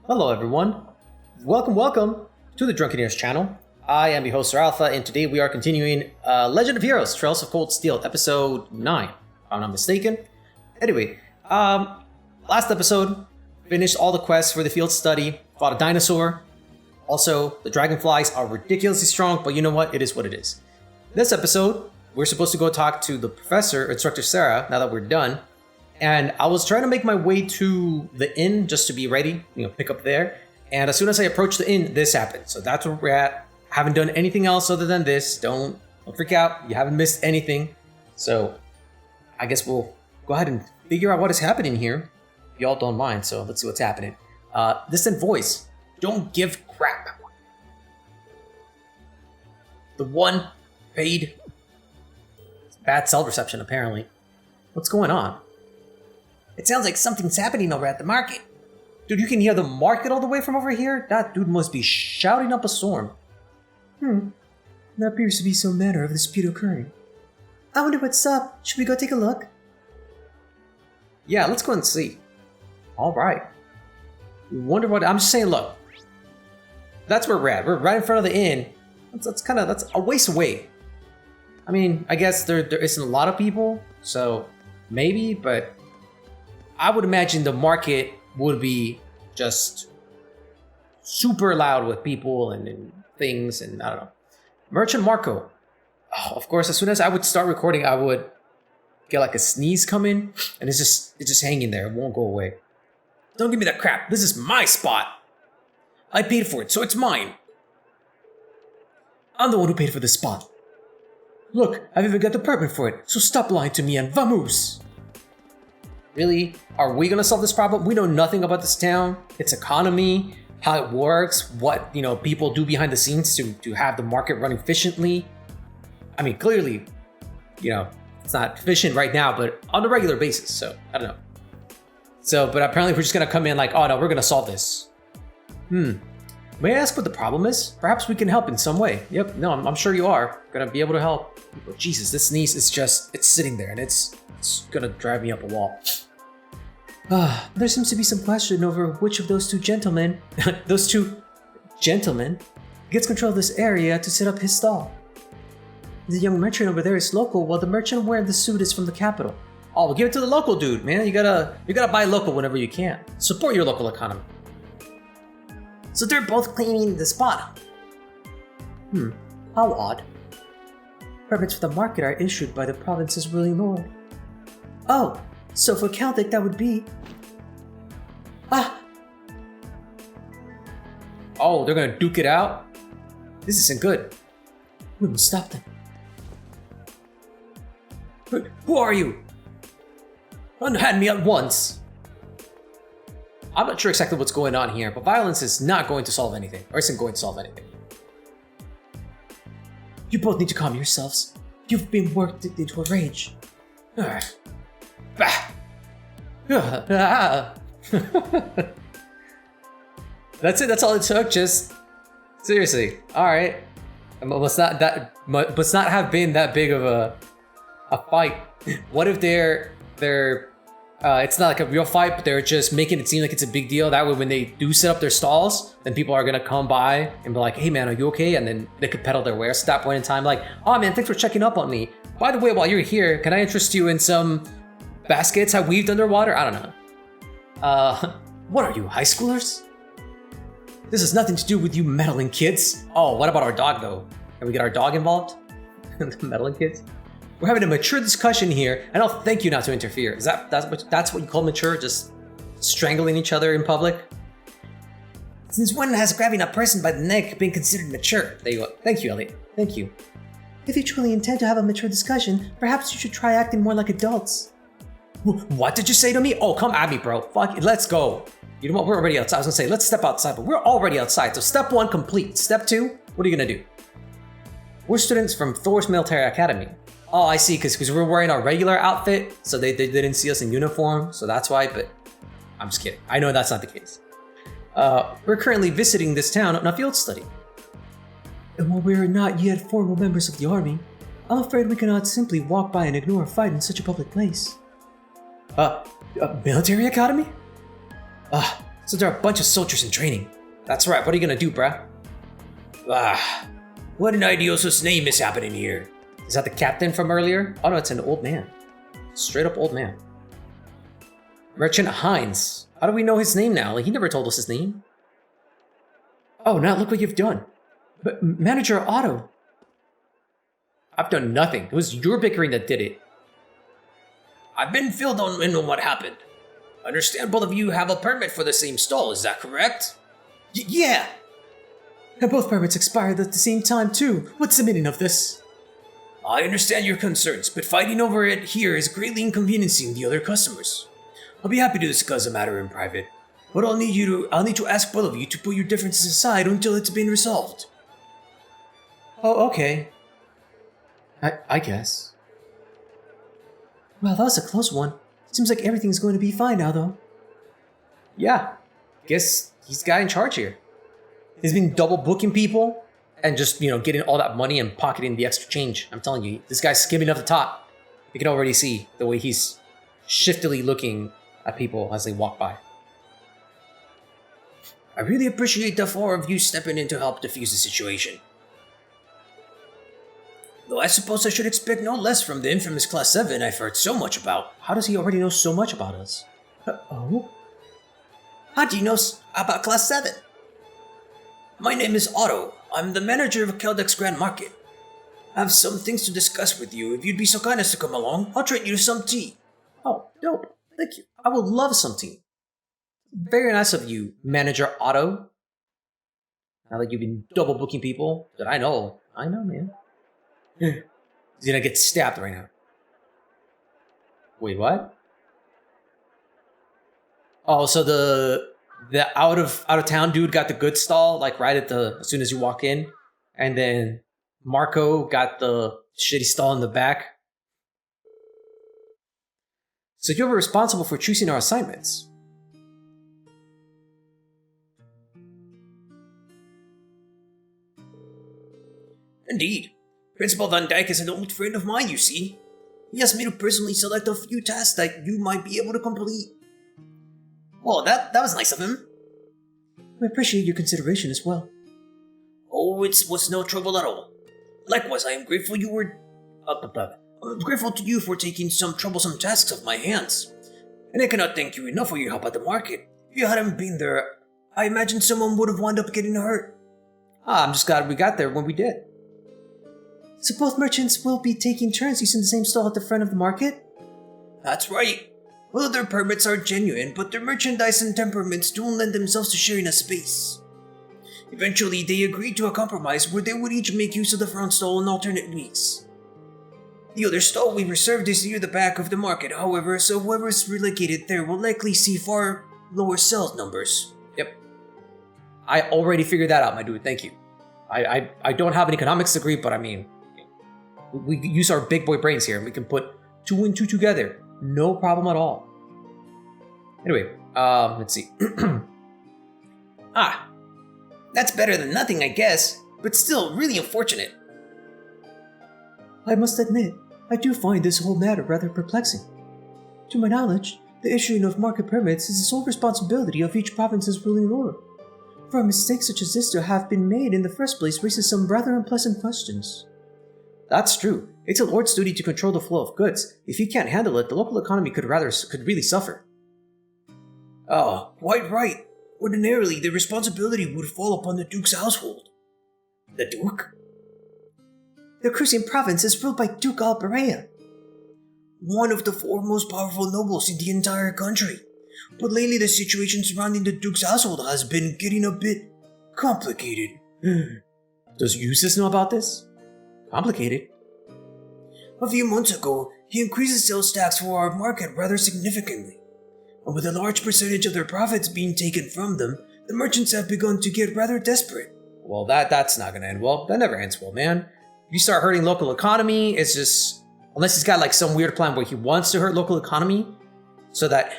Hello everyone, welcome to the Drunkeneers channel. I am your host Sir Alpha, and today we are continuing Legend of Heroes, Trails of Cold Steel, episode 9, if I'm not mistaken. Anyway, last episode, finished all the quests for the field study, fought a dinosaur. Also, the dragonflies are ridiculously strong, but you know what? It is what it is. This episode, we're supposed to go talk to the professor, Instructor Sarah, now that we're done. And I was trying to make my way to the inn just to be ready, pick up there. And as soon as I approached the inn, this happened. So that's where we're at. Haven't done anything else other than this. Don't freak out. You haven't missed anything. So I guess we'll go ahead and figure out what is happening here. If y'all don't mind, so let's see what's happening. Distant voice. Don't give crap. The one paid. Bad cell reception, apparently. What's going on? It sounds like something's happening over at the market. Dude, you can hear the market all the way from over here? That dude must be shouting up a storm. There appears to be some manner of dispute occurring. I wonder what's up. Should we go take a look? Yeah, let's go and see. Alright. Wonder what... I'm just saying, look. That's where we're at. We're right in front of the inn. That's a ways away. I mean, I guess there isn't a lot of people, so maybe, but... I would imagine the market would be just super loud with people and things, and I don't know. Merchant Marco. Oh, of course, as soon as I would start recording, I would get like a sneeze coming, and it's just hanging there. It won't go away. Don't give me that crap. This is my spot. I paid for it, so it's mine. I'm the one who paid for the spot. Look, I've even got the permit for it, so stop lying to me and vamoose. Really? Are we gonna solve this problem? We know nothing about this town, its economy, how it works, what people do behind the scenes to have the market run efficiently. I mean, clearly, it's not efficient right now, but on a regular basis. So I don't know. So, but apparently we're just gonna come in like, oh no, we're gonna solve this. May I ask what the problem is? Perhaps we can help in some way. Yep. No, I'm sure you are gonna be able to help. Oh, Jesus, this sneeze is it's sitting there and it's gonna drive me up a wall. There seems to be some question over which of those two gentlemen gets control of this area to set up his stall. The young merchant over there is local, while the merchant wearing the suit is from the capital. Oh, well, give it to the local dude, man. You gotta buy local whenever you can. Support your local economy. So they're both claiming the spot. How odd. Permits for the market are issued by the province's ruling lord. Oh, so for Celtic that would be... Oh, they're gonna duke it out? This isn't good. We must stop them. Who are you? Unhand me at once! I'm not sure exactly what's going on here, but violence is not going to solve anything, or isn't going to solve anything. You both need to calm yourselves. You've been worked into a rage. That's it. That's all it took. Just seriously. All right. It must not have been that big of a fight. What if they're it's not like a real fight, but they're just making it seem like it's a big deal. That way, when they do set up their stalls, then people are gonna come by and be like, "Hey, man, are you okay?" And then they could peddle their wares at that point in time. Like, "Oh, man, thanks for checking up on me. By the way, while you're here, can I interest you in some baskets I weaved underwater?" I don't know. What are you, high schoolers? This has nothing to do with you meddling kids. Oh, what about our dog, though? Can we get our dog involved? The meddling kids? We're having a mature discussion here, and I'll thank you not to interfere. That's what you call mature? Just strangling each other in public? Since when has grabbing a person by the neck been considered mature? There you go. Thank you, Elliot. Thank you. If you truly intend to have a mature discussion, perhaps you should try acting more like adults. What did you say to me? Oh, come at me, bro. Fuck it, let's go. You know what? We're already outside. I was gonna say, let's step outside, but we're already outside. So step 1 complete. Step 2, what are you gonna do? We're students from Thor's Military Academy. Oh, I see, because we're wearing our regular outfit, so they didn't see us in uniform, so that's why, but I'm just kidding. I know that's not the case. We're currently visiting this town on a field study. And while we are not yet formal members of the army, I'm afraid we cannot simply walk by and ignore a fight in such a public place. Military academy? So there are a bunch of soldiers in training. That's right, what are you gonna do, bruh? What an idiosus name is happening here. Is that the captain from earlier? Oh no, it's an old man. Straight up old man. Merchant Hines. How do we know his name now? Like, he never told us his name. Oh, now look what you've done. But Manager Otto. I've done nothing. It was your bickering that did it. I've been filled in on what happened. I understand both of you have a permit for the same stall, is that correct? Yeah! And both permits expired at the same time, too. What's the meaning of this? I understand your concerns, but fighting over it here is greatly inconveniencing the other customers. I'll be happy to discuss the matter in private, but I'll need to ask both of you to put your differences aside until it's been resolved. Oh, okay. I guess. Well, that was a close one. Seems like everything's going to be fine now, though. Yeah. Guess he's the guy in charge here. He's been double booking people and just, getting all that money and pocketing the extra change. I'm telling you, this guy's skimming up the top. You can already see the way he's shiftily looking at people as they walk by. I really appreciate the four of you stepping in to help defuse the situation. Though I suppose I should expect no less from the infamous Class 7 I've heard so much about. How does he already know so much about us? Oh? How do you know about Class 7? My name is Otto. I'm the manager of Keldex Grand Market. I have some things to discuss with you. If you'd be so kind as to come along, I'll treat you to some tea. Oh, dope. Thank you. I would love some tea. Very nice of you, Manager Otto. Now that you've been double booking people that I know, man. He's gonna get stabbed right now. Wait, what? Oh, so the out of town dude got the good stall, like right at as soon as you walk in, and then Marco got the shitty stall in the back. So you're responsible for choosing our assignments. Indeed. Principal Van Dyke is an old friend of mine, you see. He asked me to personally select a few tasks that you might be able to complete. Well, that was nice of him. We appreciate your consideration as well. Oh, it was no trouble at all. Likewise, I am grateful I'm grateful to you for taking some troublesome tasks off my hands. And I cannot thank you enough for your help at the market. If you hadn't been there, I imagine someone would have wound up getting hurt. I'm just glad we got there when we did. So both merchants will be taking turns using the same stall at the front of the market? That's right. Well, their permits are genuine, but their merchandise and temperaments don't lend themselves to sharing a space. Eventually, they agreed to a compromise where they would each make use of the front stall on alternate weeks. The other stall we reserved is near the back of the market, however, so whoever's relocated there will likely see far lower sales numbers. Yep. I already figured that out, my dude. Thank you. I don't have an economics degree, but I mean, we use our big boy brains here, and we can put 2 and 2 together. No problem at all. Anyway, let's see. That's better than nothing, I guess, but still really unfortunate. I must admit, I do find this whole matter rather perplexing. To my knowledge, the issuing of market permits is the sole responsibility of each province's ruling lord. For a mistake such as this to have been made in the first place raises some rather unpleasant questions. That's true. It's a lord's duty to control the flow of goods. If he can't handle it, the local economy could really suffer. Oh, quite right. Ordinarily, the responsibility would fall upon the Duke's household. The Duke? The Crucian province is ruled by Duke Alberea, one of the 4 most powerful nobles in the entire country. But lately the situation surrounding the Duke's household has been getting a bit complicated. Does Eustace know about this? Complicated? A few months ago, he increased the sales tax for our market rather significantly. And with a large percentage of their profits being taken from them, the merchants have begun to get rather desperate. Well, that's not gonna end well. That never ends well, man. If you start hurting local economy, it's just... Unless he's got like some weird plan where he wants to hurt local economy so that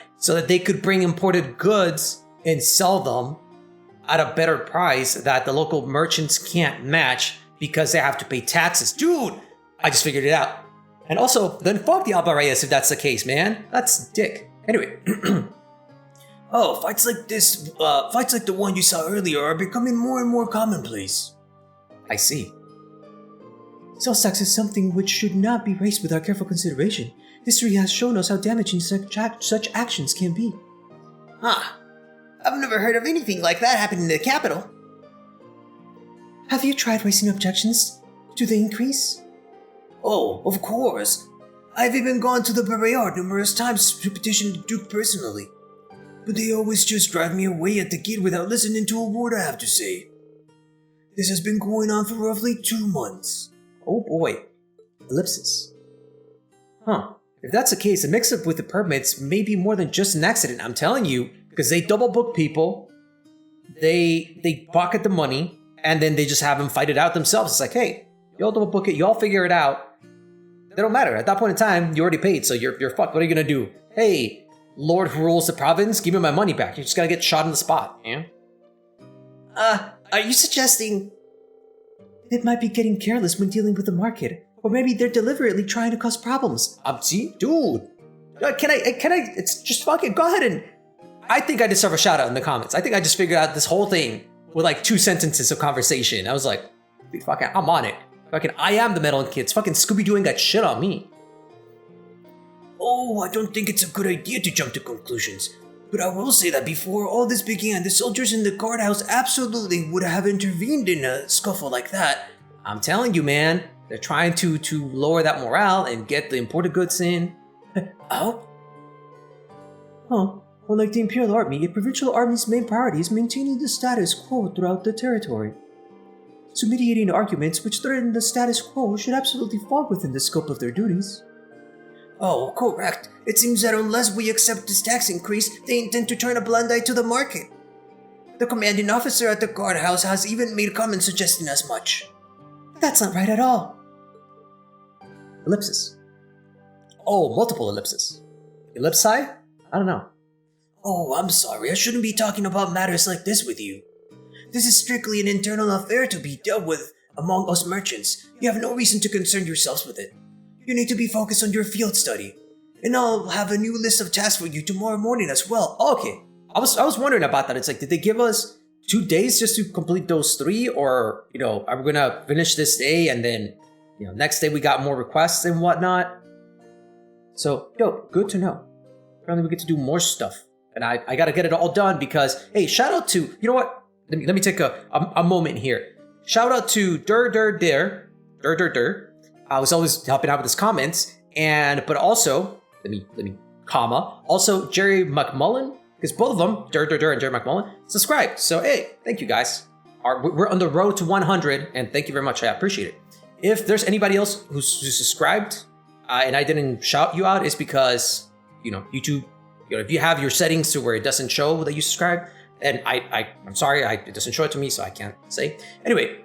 they could bring imported goods and sell them at a better price that the local merchants can't match because they have to pay taxes. Dude! I just figured it out. And also, then fuck the Albareas if that's the case, man. That's dick. Anyway. Oh, fights like the one you saw earlier are becoming more and more commonplace. I see. Cell sex is something which should not be raced without careful consideration. History has shown us how damaging such actions can be. Huh. I've never heard of anything like that happening in the capital. Have you tried raising objections to the increase? Oh, of course. I've even gone to the Barrayard numerous times to petition the Duke personally. But they always just drive me away at the gate without listening to a word I have to say. This has been going on for roughly 2 months. Oh boy. Ellipsis. Huh. If that's the case, the mix-up with the permits may be more than just an accident, I'm telling you, because they double book people, they pocket the money, and then they just have them fight it out themselves. It's like, hey, y'all double book it, y'all figure it out. They don't matter. At that point in time, you already paid, so you're fucked. What are you gonna do? Hey, Lord who rules the province, give me my money back. You just gotta get shot on the spot, yeah? Are you suggesting... It might be getting careless when dealing with the market, or maybe they're deliberately trying to cause problems. See? Dude. Can I, it's just fucking, go ahead and... I think I deserve a shout out in the comments. I think I just figured out this whole thing with like 2 sentences of conversation. I was like, fucking, I'm on it. Fucking, I am the Meddling kids. Fucking Scooby doing that shit on me. Oh, I don't think it's a good idea to jump to conclusions. But I will say that before all this began, the soldiers in the guardhouse absolutely would have intervened in a scuffle like that. I'm telling you, man. They're trying to lower that morale and get the imported goods in. Oh? Huh. Unlike the Imperial Army, a provincial army's main priority is maintaining the status quo throughout the territory. So mediating arguments which threaten the status quo should absolutely fall within the scope of their duties. Oh, correct. It seems that unless we accept this tax increase, they intend to turn a blind eye to the market. The commanding officer at the guardhouse has even made comments suggesting as much. That's not right at all. Ellipsis. Oh, multiple ellipses. Ellipsi? I don't know. Oh, I'm sorry. I shouldn't be talking about matters like this with you. This is strictly an internal affair to be dealt with among us merchants. You have no reason to concern yourselves with it. You need to be focused on your field study. And I'll have a new list of tasks for you tomorrow morning as well. Okay. I was wondering about that. It's like, did they give us 2 days just to complete those 3? Or, are we gonna finish this day and then, next day we got more requests and whatnot? So, good to know. Apparently we get to do more stuff. And I gotta get it all done because, hey, shout out to, you know what? Let me take a moment here. Shout out to Dur. I was always helping out with his comments, but also, let me, comma, also Jerry McMullen, because both of them, Dur and Jerry McMullen, subscribed. So, hey, thank you guys. We're on the road to 100, and thank you very much. I appreciate it. If there's anybody else who's subscribed, and I didn't shout you out, it's because, YouTube, if you have your settings to where it doesn't show that you subscribe, and I'm sorry, it doesn't show it to me, so I can't say. Anyway,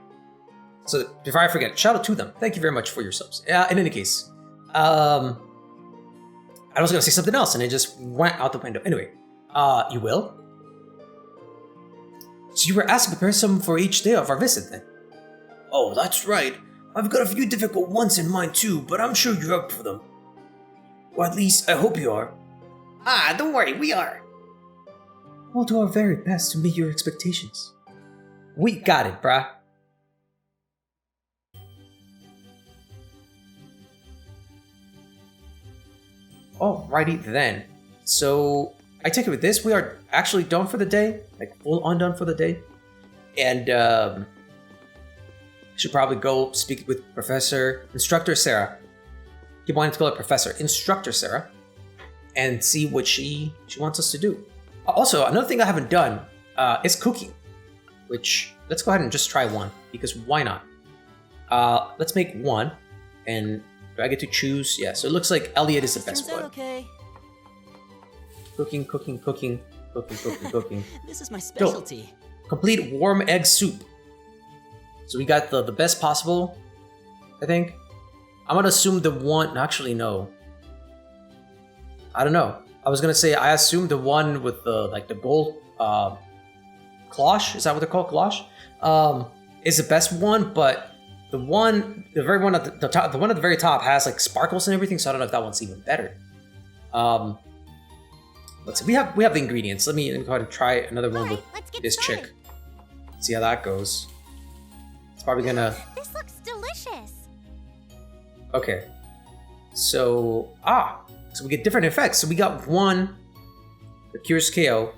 so before I forget, shout out to them. Thank you very much for your subs. In any case, I was gonna say something else and it just went out the window. Anyway, you will? So you were asked to prepare some for each day of our visit then? Oh, that's right. I've got a few difficult ones in mind too, but I'm sure you're up for them. Or at least, I hope you are. Don't worry, we are. We'll do our very best to meet your expectations. We got it, brah. Alrighty then. So, I take it with this, we are actually done for the day. Like, full on done for the day. And, should probably go speak with Instructor Sarah. Keep wanting to call her Professor. Instructor Sarah. And see what she wants us to do. Also, another thing I haven't done is cooking. Which, let's go ahead and just try one. Because why not? Let's make one. And do I get to choose? Yeah, so it looks like Elliot is the best one. Okay. Cooking. This is my specialty. Complete warm egg soup. So we got the best possible, I think. I'm gonna assume the one, actually no. I don't know. I was gonna say, I assume the one with the gold, cloche, is that what they're called, cloche? Is the best one, but the very one at the top, the one at the very top has like sparkles and everything, so I don't know if that one's even better. let's see. We have the ingredients. Let me go ahead and try another one with Let's get this started. chick. See how that goes. It's probably gonna. This looks delicious. Okay. So we get different effects. So we got one that cures KO.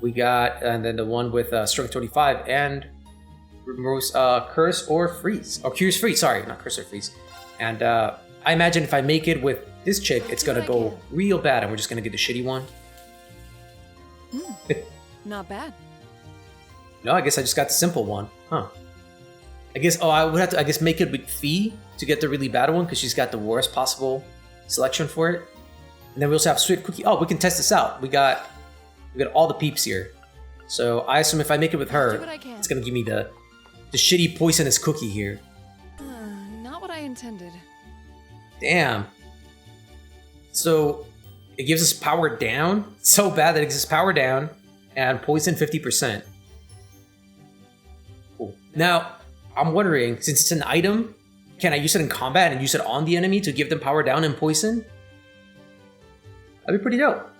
We got and then the one with strength 25 and removes curse or freeze. Or cures freeze. Sorry, not curse or freeze. And I imagine if I make it with this chick, it's gonna go real bad, and we're just gonna get the shitty one. Not bad. No, I guess I just got the simple one. Huh. I guess, I would have to, make it with Fee to get the really bad one, because she's got the worst possible selection for it. And then we also have Sweet Cookie. Oh, we can test this out. We got all the peeps here. So I assume if I make it with her, Do what I can. it's gonna give me the shitty poisonous cookie here. Not what I intended. Damn. So it gives us power down. It's so bad that it gives us power down and poison 50%. Cool. Now, I'm wondering, since it's an item, can I use it in combat and use it on the enemy to give them power down and poison? That'd be pretty dope.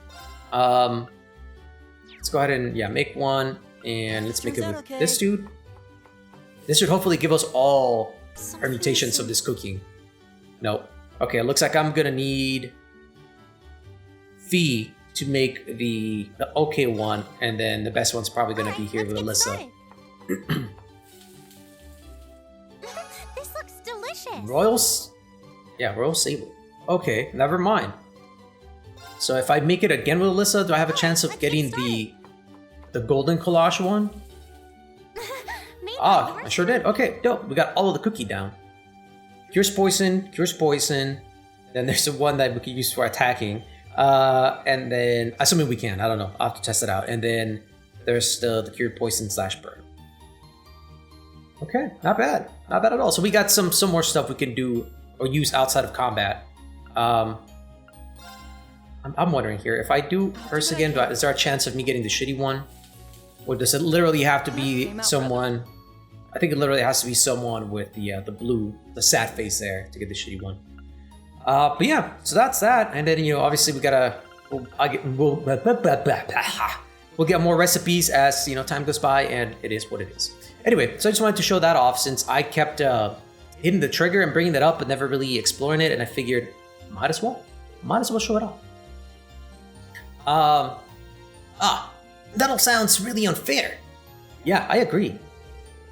Let's go ahead and make one, and let's make it with this dude. This should hopefully give us all permutations of this cooking. Nope. Okay, it looks like I'm gonna need Fee to make the okay one, and then the best one's probably gonna be here with Alyssa. This looks delicious. Royal Sable. Okay, never mind. So if I make it again with Alyssa, do I have a chance of getting the golden collage one? I sure did. Okay, dope. We got all of the cookie down. Cures poison. Then there's the one that we can use for attacking. And then, assuming we can, I don't know. I'll have to test it out. And then there's the cure poison / burn. Okay, not bad. Not bad at all. So we got some more stuff we can do or use outside of combat. I'm wondering here, if I do Curse again, is there a chance of me getting the shitty one? Or does it literally have to be someone... I think it literally has to be someone with the blue, the sad face there to get the shitty one. But yeah, so that's that. And then, obviously we gotta... We'll get more recipes as, time goes by, and it is what it is. Anyway, so I just wanted to show that off since I kept hitting the trigger and bringing that up but never really exploring it, and I figured, might as well show it off. That all sounds really unfair. Yeah, I agree.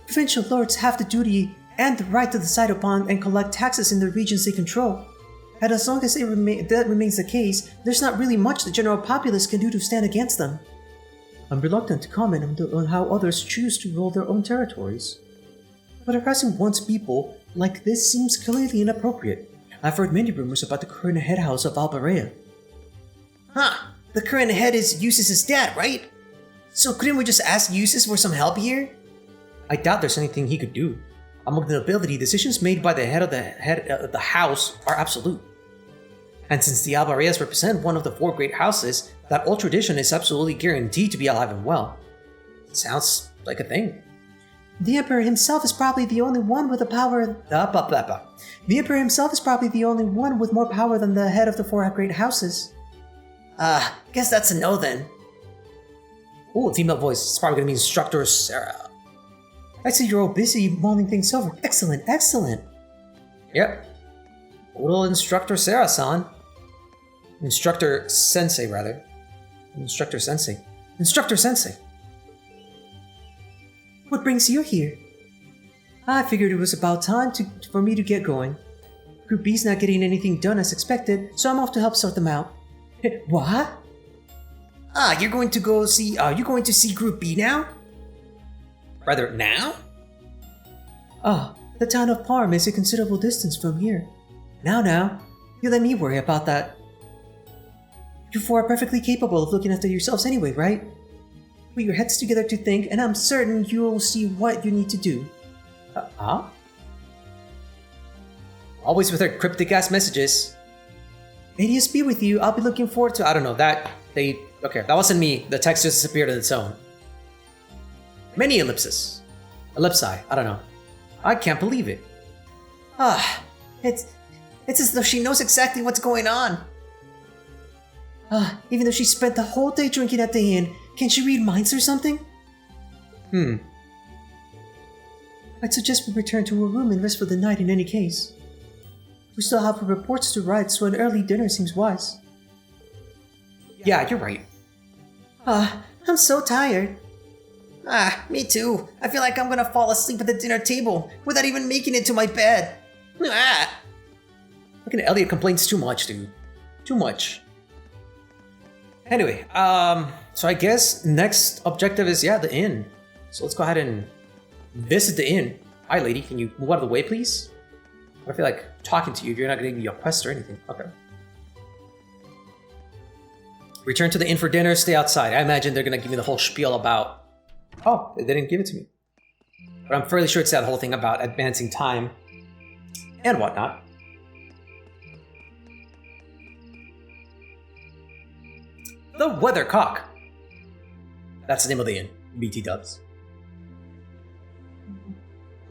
Provincial lords have the duty and the right to decide upon and collect taxes in the regions they control. And as long as that remains the case, there's not really much the general populace can do to stand against them. I'm reluctant to comment on how others choose to rule their own territories. But harassing one's people like this seems clearly inappropriate. I've heard many rumors about the current head house of Albarea. Huh. The current head is Eustace's dad, right? So couldn't we just ask Eustace for some help here? I doubt there's anything he could do. Among the nobility, decisions made by the head of the house are absolute. And since the Albareas represent one of the 4 great houses, that old tradition is absolutely guaranteed to be alive and well. Sounds like a thing. The Emperor himself is probably the only one with the power... The Emperor himself is probably the only one with more power than the head of the 4 great houses. Guess that's a no then. Ooh, female voice. It's probably gonna be Instructor Sarah. I see you're all busy mulling things over. Excellent. Yep. Little Instructor Sarah-san. Instructor Sensei, rather. Instructor Sensei. What brings you here? I figured it was about time for me to get going. Group B's not getting anything done as expected, so I'm off to help sort them out. What? You're going to see Group B now? Rather, now? The town of Parm is a considerable distance from here. Now, you let me worry about that. You 4 are perfectly capable of looking after yourselves anyway, right? Put your heads together to think, and I'm certain you'll see what you need to do. Always with her cryptic-ass messages. Adios be with you, I'll be looking forward to... I don't know, okay, that wasn't me. The text just disappeared on its own. Many ellipses. Ellipsi, I don't know. I can't believe it. It's as though she knows exactly what's going on. Even though she spent the whole day drinking at the inn, can't she read minds or something? I'd suggest we return to her room and rest for the night in any case. We still have reports to write, so an early dinner seems wise. Yeah, you're right. I'm so tired. Me too. I feel like I'm gonna fall asleep at the dinner table without even making it to my bed. Fucking Elliot complains too much, dude. Too much. Anyway, so I guess next objective is, the inn. So let's go ahead and visit the inn. Hi, lady. Can you move out of the way, please? I feel like talking to you if you're not gonna give me a quest or anything. Okay. Return to the inn for dinner, stay outside. I imagine they're gonna give me the whole spiel about... Oh, they didn't give it to me. But I'm fairly sure it's that whole thing about advancing time and whatnot. The Weathercock. That's the name of the inn. BT dubs.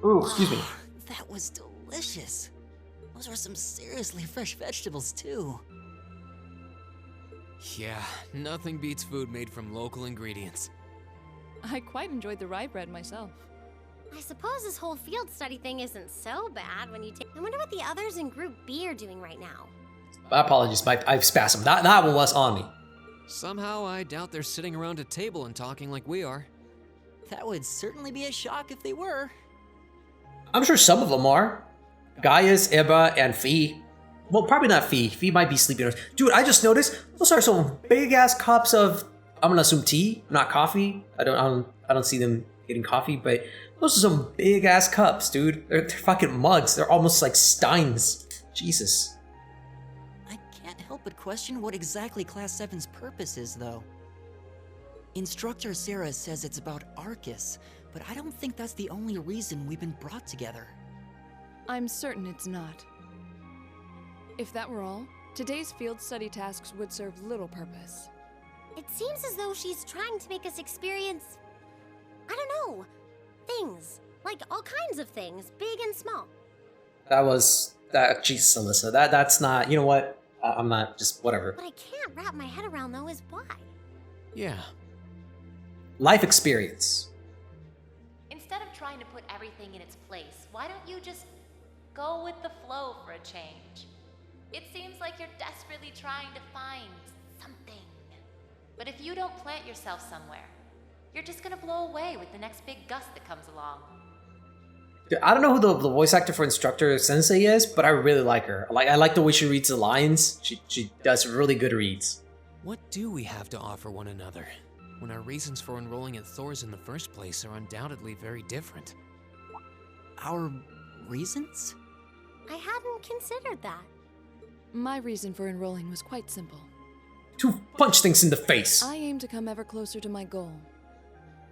Ooh, excuse me. That was delicious. Those were some seriously fresh vegetables, too. Yeah, nothing beats food made from local ingredients. I quite enjoyed the rye bread myself. I suppose this whole field study thing isn't so bad when you take. I wonder what the others in Group B are doing right now. My apologies, I've spasmed. That one was on me. Somehow, I doubt they're sitting around a table and talking like we are. That would certainly be a shock if they were. I'm sure some of them are. Gaius, Eba, and Fee. Well, probably not Fee. Fee might be sleeping. Dude, I just noticed those are some big ass cups of, I'm gonna assume tea, not coffee. I don't see them getting coffee, but those are some big ass cups, dude. They're fucking mugs. They're almost like steins. Jesus. I can't help but question what exactly Class 7's purpose is, though. Instructor Sarah says it's about Arcus, but I don't think that's the only reason we've been brought together. I'm certain it's not. If that were all, today's field study tasks would serve little purpose. It seems as though she's trying to make us experience, I don't know, things. Like all kinds of things, big and small. Jesus, Alyssa, that's not, you know what? I'm not, just whatever. What I can't wrap my head around though is why. Yeah. Life experience. Instead of trying to put everything in its place, why don't you just go with the flow for a change? It seems like you're desperately trying to find something. But if you don't plant yourself somewhere, you're just gonna blow away with the next big gust that comes along. Dude, I don't know who the voice actor for Instructor Sensei is, but I really like her. I like the way she reads the lines. She does really good reads. What do we have to offer one another, when our reasons for enrolling at Thor's in the first place are undoubtedly very different? Our reasons? I hadn't considered that. My reason for enrolling was quite simple. To punch things in the face. I aim to come ever closer to my goal.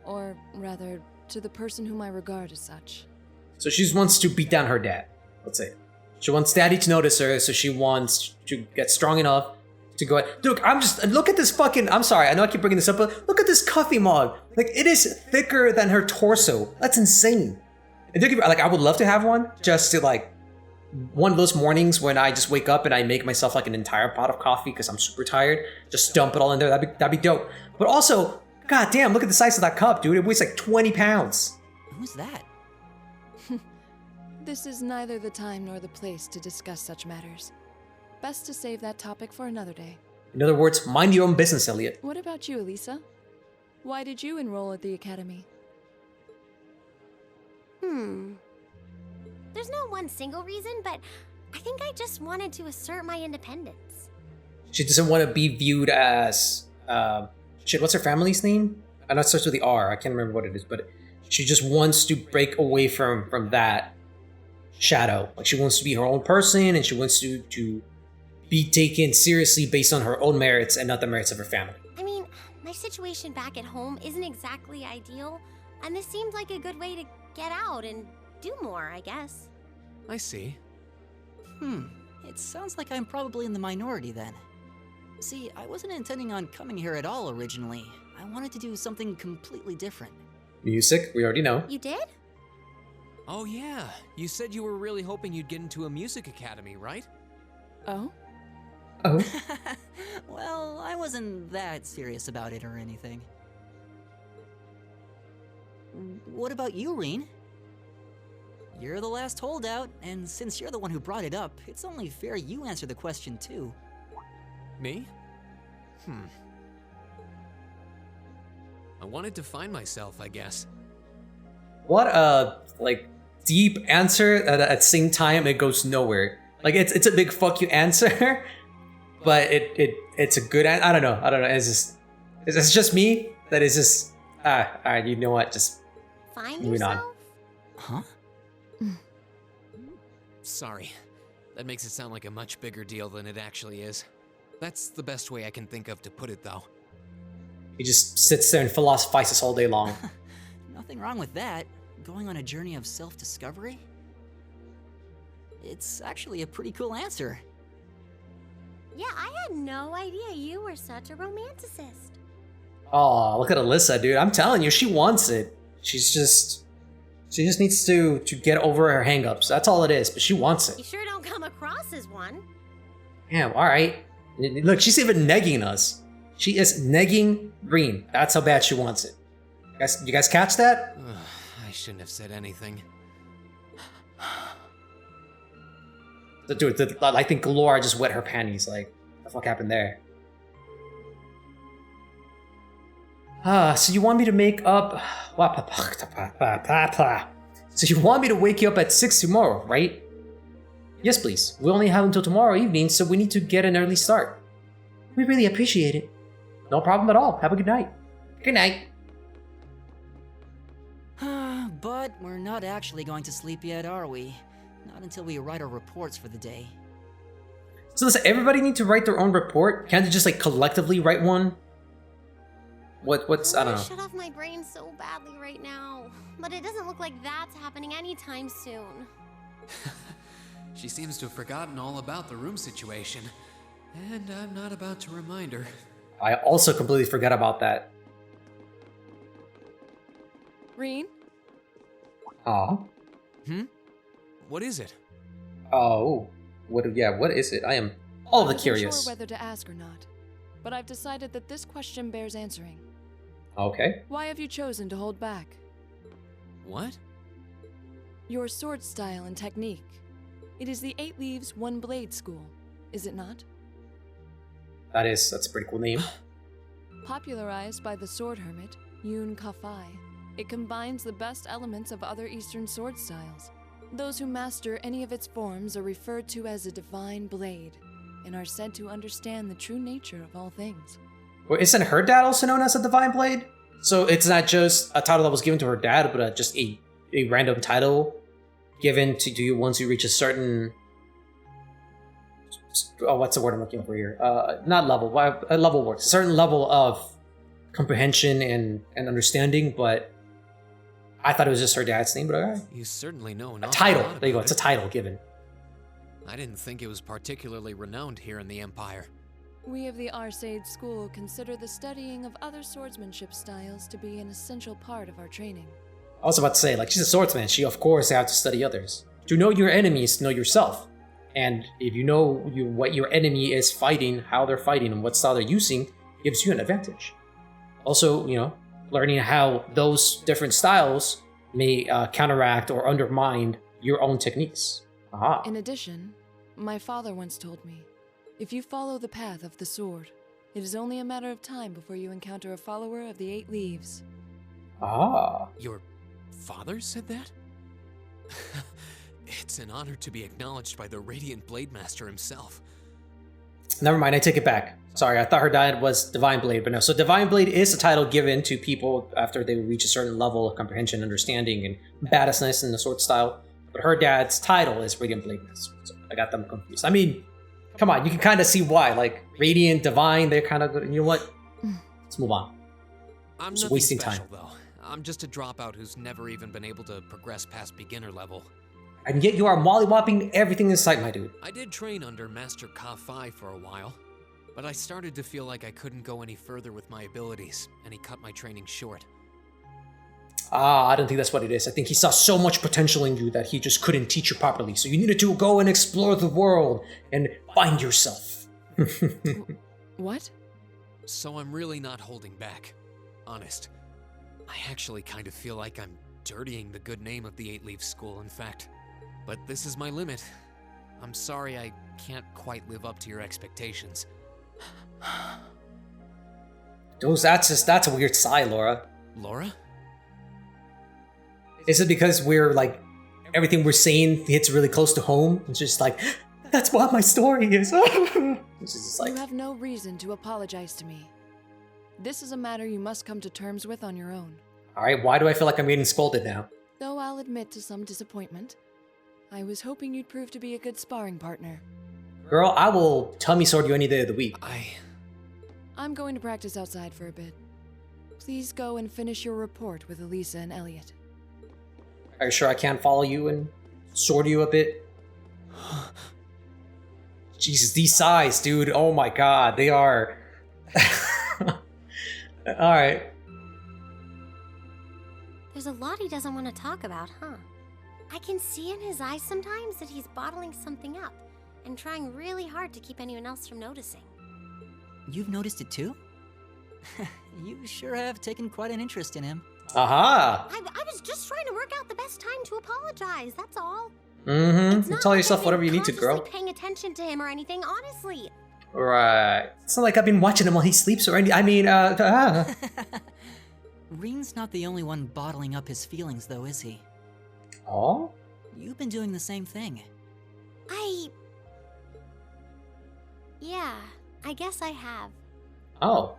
Or rather, to the person whom I regard as such. So she wants to beat down her dad. Let's say. She wants Daddy to notice her, so she wants to get strong enough to go ahead. Dude, look at this fucking, I'm sorry, I know I keep bringing this up, but look at this coffee mug. Like, it is thicker than her torso. That's insane. And I would love to have one, just to one of those mornings when I just wake up and I make myself an entire pot of coffee because I'm super tired. Just dump it all in there. That'd be dope. But also, god damn, look at the size of that cup, dude. It weighs 20 pounds. Who's that? This is neither the time nor the place to discuss such matters. Best to save that topic for another day. In other words, mind your own business, Elliot. What about you, Elisa? Why did you enroll at the academy? There's no one single reason, but I think I just wanted to assert my independence. She doesn't want to be viewed as, what's her family's name? I know it starts with the R, I can't remember what it is, but she just wants to break away from that shadow. She wants to be her own person, and she wants to be taken seriously based on her own merits and not the merits of her family. I mean, my situation back at home isn't exactly ideal, and this seemed like a good way to get out and do more, I guess. I see. It sounds like I'm probably in the minority then. See, I wasn't intending on coming here at all originally. I wanted to do something completely different. Music, we already know. You did? Oh yeah, you said you were really hoping you'd get into a music academy, right? Oh? Oh, Well, I wasn't that serious about it or anything. What about you, Reen? You're the last holdout, and since you're the one who brought it up, it's only fair you answer the question too. Me? I wanted to find myself, I guess. What a like deep answer. At the same time, it goes nowhere. Like it's a big fuck you answer, but it's a good. I don't know. It's just me that is just alright. You know what? Just Find moving on. yourself? Huh? Sorry. That makes it sound like a much bigger deal than it actually is. That's the best way I can think of to put it, though. He just sits there and philosophizes all day long. Nothing wrong with that. Going on a journey of self-discovery? It's actually a pretty cool answer. Yeah, I had no idea you were such a romanticist. Oh, look at Alyssa, dude. I'm telling you, she wants it. She just needs to get over her hangups. That's all it is, but she wants You it. sure don't come across as one. Yeah, all right. Look, she's even negging us. She is negging Green. That's how bad she wants it. You guys catch that? I shouldn't have said anything. Dude, I think Laura just wet her panties. Like, what the fuck happened there? So you want me to make up... So you want me to wake you up at 6 tomorrow, right? Yes, please. We only have until tomorrow evening, so we need to get an early start. we really appreciate it. No problem at all. Have a good night. Good night. But we're not actually going to sleep yet, are we? Not until we write our reports for the day. So does everybody need to write their own report? Can't they just like collectively write one? What's I don't know. Shut off my brain so badly right now. But it doesn't look like that's happening anytime soon. She seems to have forgotten all about the room situation. And I'm not about to remind her. I also completely forgot about that. Reen? Aw. What is it? Oh. What is it? I am all of the I wasn't curious. sure whether to ask or not, but I've decided that this question bears answering. Okay. Why have you chosen to hold back? What? Your sword style and technique. It is the 8 Leaves, 1 Blade school, is it not? That's a pretty cool name. Popularized by the sword hermit, Yoon Ka-Fai, it combines the best elements of other Eastern sword styles. Those who master any of its forms are referred to as a divine blade, and are said to understand the true nature of all things. Well, isn't her dad also known as a Divine Blade? So it's not just a title that was given to her dad, but just a random title given to you once you reach a certain... Oh, what's the word I'm looking for here? Not level. A level works. A certain level of comprehension and understanding, but I thought it was just her dad's name, but okay. You certainly know A title. There you go. It's a title given. I didn't think it was particularly renowned here in the Empire. We of the Arcade School consider the studying of other swordsmanship styles to be an essential part of our training. I was about to say, like, she's a swordsman. She, of course, has to study others. To know your enemies, know yourself. And if you know what your enemy is fighting, how they're fighting, and what style they're using, gives you an advantage. Also, learning how those different styles may counteract or undermine your own techniques. Aha. In addition, my father once told me, if you follow the path of the sword, it is only a matter of time before you encounter a follower of the 8 Leaves. Ah. Your father said that? It's an honor to be acknowledged by the Radiant Blade Master himself. Never mind, I take it back. Sorry, I thought her dad was Divine Blade, but no. So Divine Blade is a title given to people after they reach a certain level of comprehension, understanding, and badassness in the sword style. But her dad's title is Radiant Blade Master. So I got them confused. I mean, come on, you can kind of see why. Like, Radiant, Divine, they're kind of good. You know what? Let's move on. I'm Just nothing wasting special, time. though. I'm just a dropout who's never even been able to progress past beginner level. And yet you are mollywopping everything in sight, my dude. I did train under Master Ka-Fai for a while, but I started to feel like I couldn't go any further with my abilities, and he cut my training short. I don't think that's what it is. I think he saw so much potential in you that he just couldn't teach you properly. So you needed to go and explore the world and find yourself. What? So I'm really not holding back. Honest. I actually kind of feel like I'm dirtying the good name of the 8-Leaf School, in fact. But this is my limit. I'm sorry I can't quite live up to your expectations. That's a weird sigh, Laura. Laura? Is it because we're like, everything we're saying hits really close to home? It's just like, that's what my story is. It's just like, You have no reason to apologize to me. This is a matter you must come to terms with on your own. alright, why do I feel like I'm getting scolded now? Though I'll admit to some disappointment, I was hoping you'd prove to be a good sparring partner. Girl, I will tummy sword you any day of the week. I'm going to practice outside for a bit. Please go and finish your report with Elisa and Elliot. Are you sure I can't follow you and sword you a bit? Jesus, these sighs, dude. Oh my god, they are... Alright. There's a lot he doesn't want to talk about, huh? I can see in his eyes sometimes that he's bottling something up and trying really hard to keep anyone else from noticing. You've noticed it too? You sure have taken quite an interest in him. Aha! I was just trying to work out the best time to apologize, that's all. Mm-hmm. It's You not tell like yourself I've whatever been you need to, girl. consciously paying attention to him or anything, honestly. Right. It's not like I've been watching him while he sleeps or anything. Reen's not the only one bottling up his feelings, though, is he? Oh? You've been doing the same thing. Yeah, I guess I have. Oh.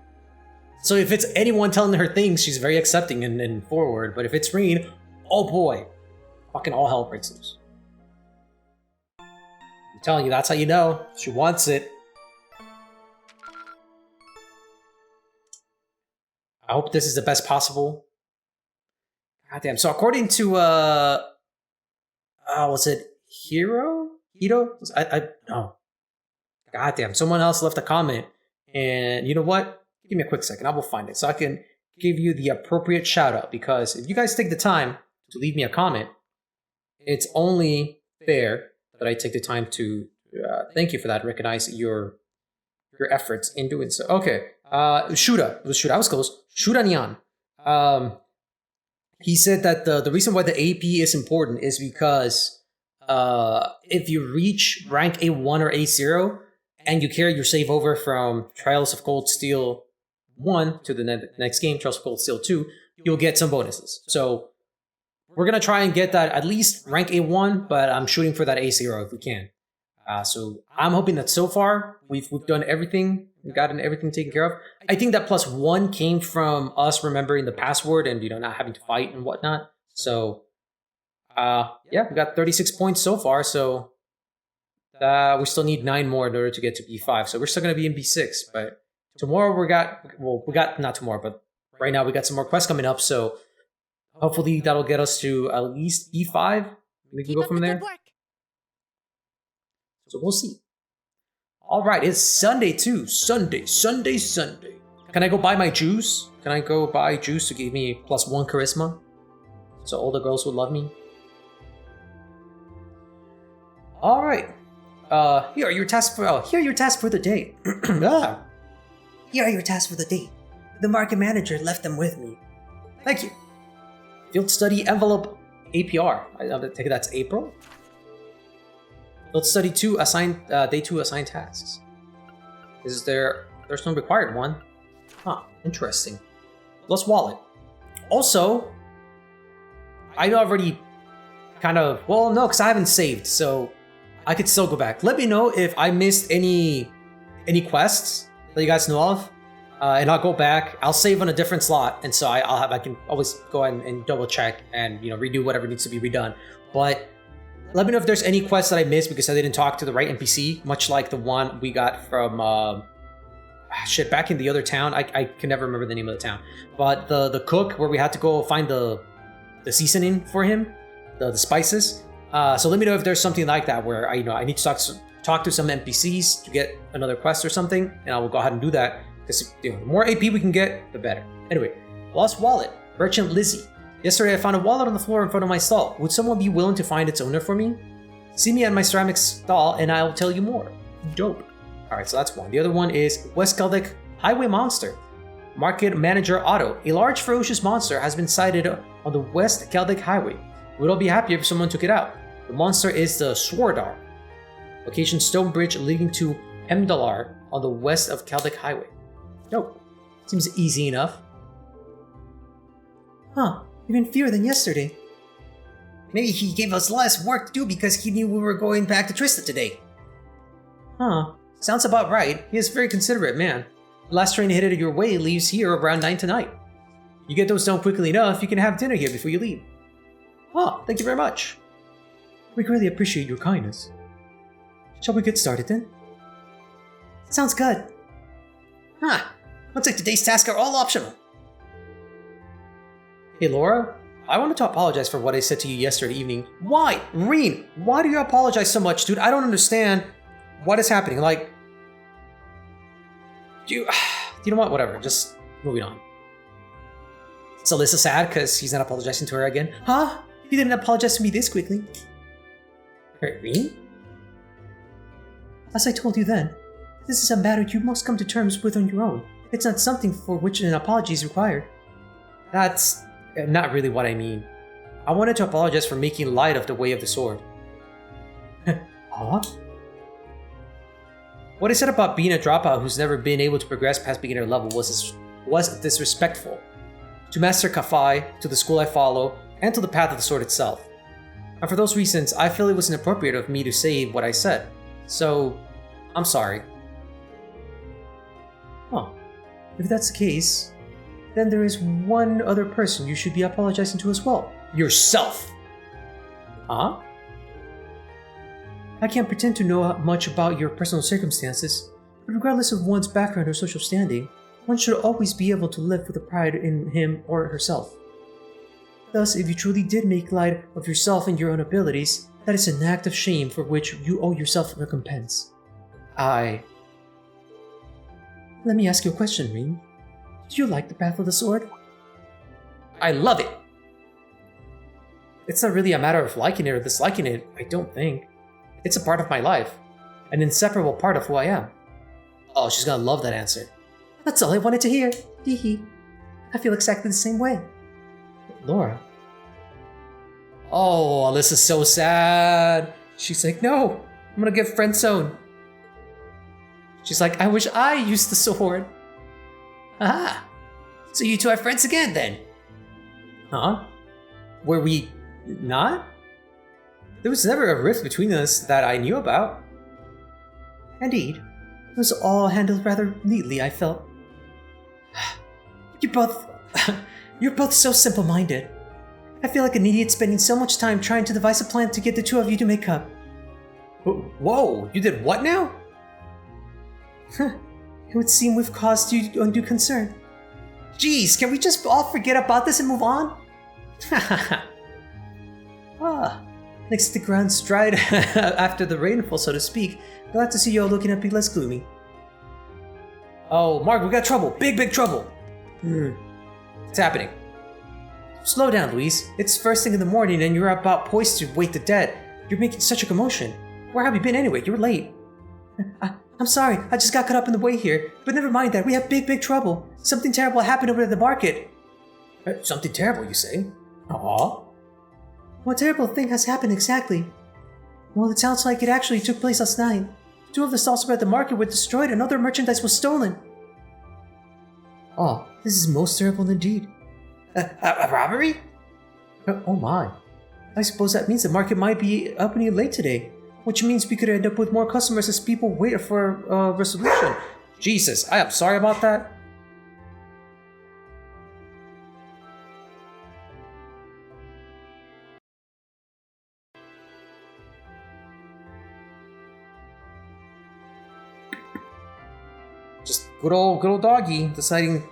So if it's anyone telling her things, she's very accepting and forward. But if it's Reen, oh boy. Fucking all hell breaks loose. I'm telling you, that's how you know. She wants it. I hope this is the best possible. Goddamn. So according to, was it Hiro? No. Goddamn. Someone else left a comment. And you know what? Give me a quick second. I will find it so I can give you the appropriate shout out. Because if you guys take the time to leave me a comment, it's only fair that I take the time to thank you for that, recognize your efforts in doing so. Okay, Shura. It was Shura. I was close. Shura Nyan. He said that the reason why the AP is important is because if you reach rank A1 or A0 and you carry your save over from Trials of Cold Steel 1 to the next game, Trials of Cold Steel 2, you'll get some bonuses. So we're going to try and get that at least rank A1, but I'm shooting for that A0 if we can. So I'm hoping that so far we've done everything, we've gotten everything taken care of. I think that +1 came from us remembering the password and not having to fight and whatnot. So yeah, we got 36 points so far. So we still need 9 more in order to get to B5. So we're still going to be in B6. But tomorrow we got not tomorrow, but right now we got some more quests coming up. So hopefully that'll get us to at least B5. We can Keep go up from the there. good work. So we'll see. All right, it's Sunday too. Sunday. Can I go buy my juice? Can I go buy juice to give me +1 charisma? So all the girls would love me. All right. Here are your tasks for the day. Here are your tasks for the day. The market manager left them with me. Thank you. Field study envelope APR. I take it that's April. Field study 2 assigned day 2 assigned tasks. There's no required one. Huh, interesting. Plus wallet. Also, I know I've already kind of no, because I haven't saved, so I could still go back. Let me know if I missed any quests that you guys know of. And I'll go back. I'll save on a different slot, and so I can always go ahead and double check and redo whatever needs to be redone. But let me know if there's any quests that I missed because I didn't talk to the right NPC, much like the one we got from back in the other town. I can never remember the name of the town, but the cook where we had to go find the seasoning for him, the spices. So let me know if there's something like that where I need to talk to some NPCs to get another quest or something, and I will go ahead and do that. Because the more AP we can get, the better. Anyway, lost wallet. Merchant Lizzie. Yesterday I found a wallet on the floor in front of my stall. Would someone be willing to find its owner for me? See me at my ceramics stall and I'll tell you more. Dope. Alright, so that's one. The other one is West Celtic Highway Monster. Market Manager Otto. A large ferocious monster has been sighted on the West Celtic Highway. We'd all be happy if someone took it out. The monster is the Swordar. Location Stone Bridge leading to Emdalar on the west of Celtic Highway. Nope. Seems easy enough. Huh, even fewer than yesterday. Maybe he gave us less work to do because he knew we were going back to Trista today. Huh. Sounds about right. He is a very considerate man. The last train headed your way leaves here around 9 tonight. You get those done quickly enough, you can have dinner here before you leave. Oh, thank you very much. We greatly appreciate your kindness. Shall we get started then? Sounds good. Huh. Looks like today's tasks are all optional. Hey Laura, I wanted to apologize for what I said to you yesterday evening. Why? Reen, why do you apologize so much, dude? I don't understand what is happening. Like, you know what? Whatever, just moving on. Is Alyssa sad because he's not apologizing to her again? Huh? You didn't apologize to me this quickly. Hey, Reen? As I told you then, this is a matter you must come to terms with on your own. It's not something for which an apology is required. That's not really what I mean. I wanted to apologize for making light of the way of the sword. Huh? What I said about being a dropout who's never been able to progress past beginner level was disrespectful. To Master Kafai, to the school I follow, and to the path of the sword itself. And for those reasons, I feel it was inappropriate of me to say what I said. So, I'm sorry. Huh. If that's the case, then there is one other person you should be apologizing to as well. Yourself! Huh? I can't pretend to know much about your personal circumstances, but regardless of one's background or social standing, one should always be able to live with a pride in him or herself. Thus, if you truly did make light of yourself and your own abilities, that is an act of shame for which you owe yourself recompense. Let me ask you a question, Reen. Do you like the path of the sword? I love it! It's not really a matter of liking it or disliking it, I don't think. It's a part of my life. An inseparable part of who I am. Oh, she's gonna love that answer. That's all I wanted to hear. Hee hee. I feel exactly the same way. Laura. Oh, Alyssa's so sad. She's like, no, I'm gonna get friend-zoned. She's like, I wish I used the sword. Aha! So you two are friends again then? Huh? Were we not? There was never a rift between us that I knew about. Indeed. It was all handled rather neatly, I felt. You're both so simple-minded. I feel like an idiot spending so much time trying to devise a plan to get the two of you to make up. Whoa, you did what now? It would seem we've caused you undue concern. Jeez, can we just all forget about this and move on? Next to the grand stride after the rainfall, so to speak. Glad to see you all looking a bit less gloomy. Oh, Mark, we got trouble. Big trouble. What's happening? Slow down, Louise. It's first thing in the morning and you're about poised to wake the dead. You're making such a commotion. Where have you been anyway? You're late. I'm sorry, I just got caught up in the way here. But never mind that, we have big trouble. Something terrible happened over at the market. Something terrible, you say? Aw. What terrible thing has happened exactly? Well, it sounds like it actually took place last night. 2 of the stalls over at the market were destroyed and other merchandise was stolen. Oh, this is most terrible indeed. A robbery? Oh my. I suppose that means the market might be opening late today, which means we could end up with more customers as people wait for a resolution. Jesus, I am sorry about that. Just good old doggy deciding.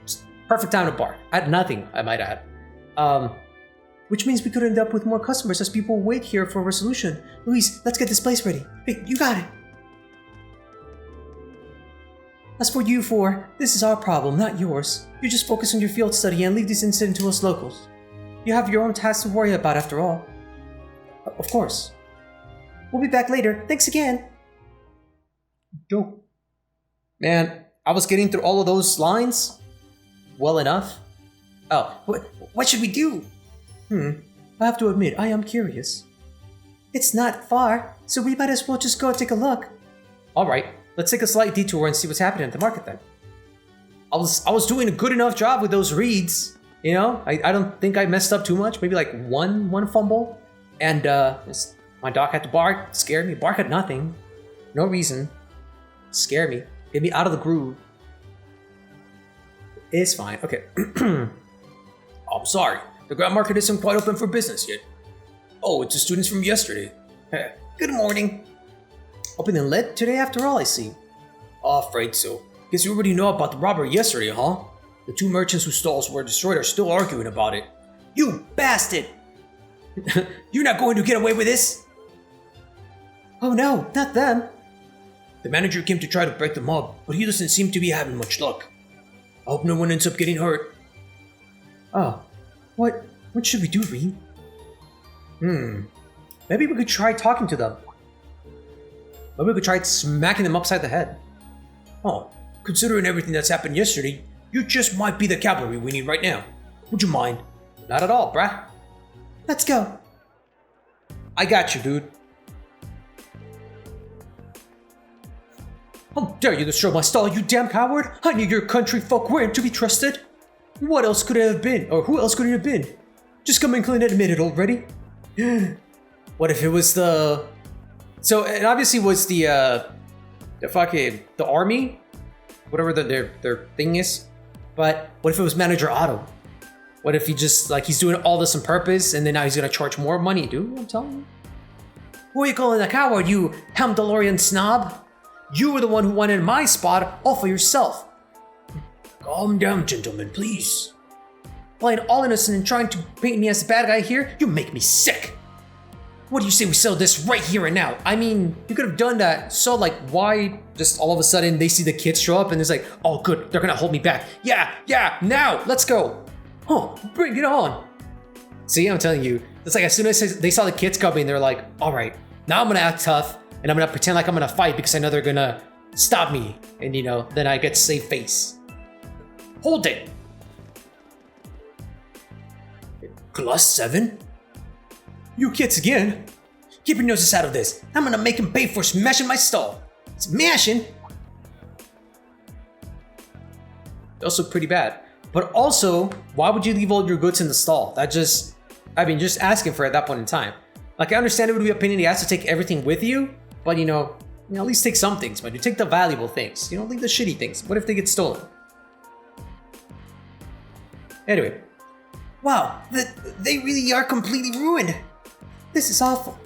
Just perfect time to bark. At nothing, I might add. Which means we could end up with more customers as people wait here for a resolution. Louise, let's get this place ready. Hey, you got it. As for you four, this is our problem, not yours. You just focus on your field study and leave this incident to us locals. You have your own tasks to worry about after all. Of course. We'll be back later. Thanks again. Joke. Man, I was getting through all of those lines well enough. Oh, what should we do? I have to admit, I am curious. It's not far, so we might as well just go take a look. Alright, let's take a slight detour and see what's happening at the market then. I was doing a good enough job with those reads. You know, I don't think I messed up too much. Maybe like one fumble. And my dog had to bark, scared me. Bark at nothing. No reason. Scare me. Get me out of the groove. It's fine. Okay. I'm sorry. The ground market isn't quite open for business yet. Oh, it's the students from yesterday. Good morning. Open and lit today after all, I see. Afraid so. Guess you already know about the robbery yesterday, huh? The 2 merchants whose stalls were destroyed are still arguing about it. You bastard! You're not going to get away with this! Oh no, not them. The manager came to try to break them up, but he doesn't seem to be having much luck. I hope no one ends up getting hurt. Oh, what should we do, Reed? Maybe we could try talking to them. Maybe we could try smacking them upside the head. Oh, considering everything that's happened yesterday, you just might be the cavalry we need right now. Would you mind? Not at all, bruh. Let's go. I got you, dude. How dare you destroy my stall, you damn coward! I knew your country folk weren't to be trusted. What else could it have been? Or who else could it have been? Just come and clean and admit it already. What if it was the... So, it obviously was the army? Whatever their thing is. But what if it was Manager Otto? What if he just, like, he's doing all this on purpose and then now he's gonna charge more money, dude? I'm telling you. Who are you calling a coward, you Hamdalorian snob? You were the one who wanted my spot all for yourself. Calm down, gentlemen, please. Playing all innocent and trying to paint me as the bad guy here, you make me sick. What do you say we settle this right here and now? I mean, you could have done that, so like, why just all of a sudden they see the kids show up and it's like, oh good, they're gonna hold me back. Yeah, now, let's go. Oh, bring it on. See, I'm telling you, it's like as soon as they saw the kids coming, they're like, all right, now I'm gonna act tough and I'm gonna pretend like I'm gonna fight because I know they're gonna stop me. And you know, then I get to save face. Hold it. Class 7? You kids again? Keep your noses out of this. I'm gonna make him pay for smashing my stall. Smashing? Also pretty bad. But also, why would you leave all your goods in the stall? That just, I mean, just asking for it at that point in time. Like, I understand it would be a pain in the ass to take everything with you, but you know, at least take some things, man. You take the valuable things. You know, leave the shitty things. What if they get stolen? Anyway. Wow, they really are completely ruined. This is awful.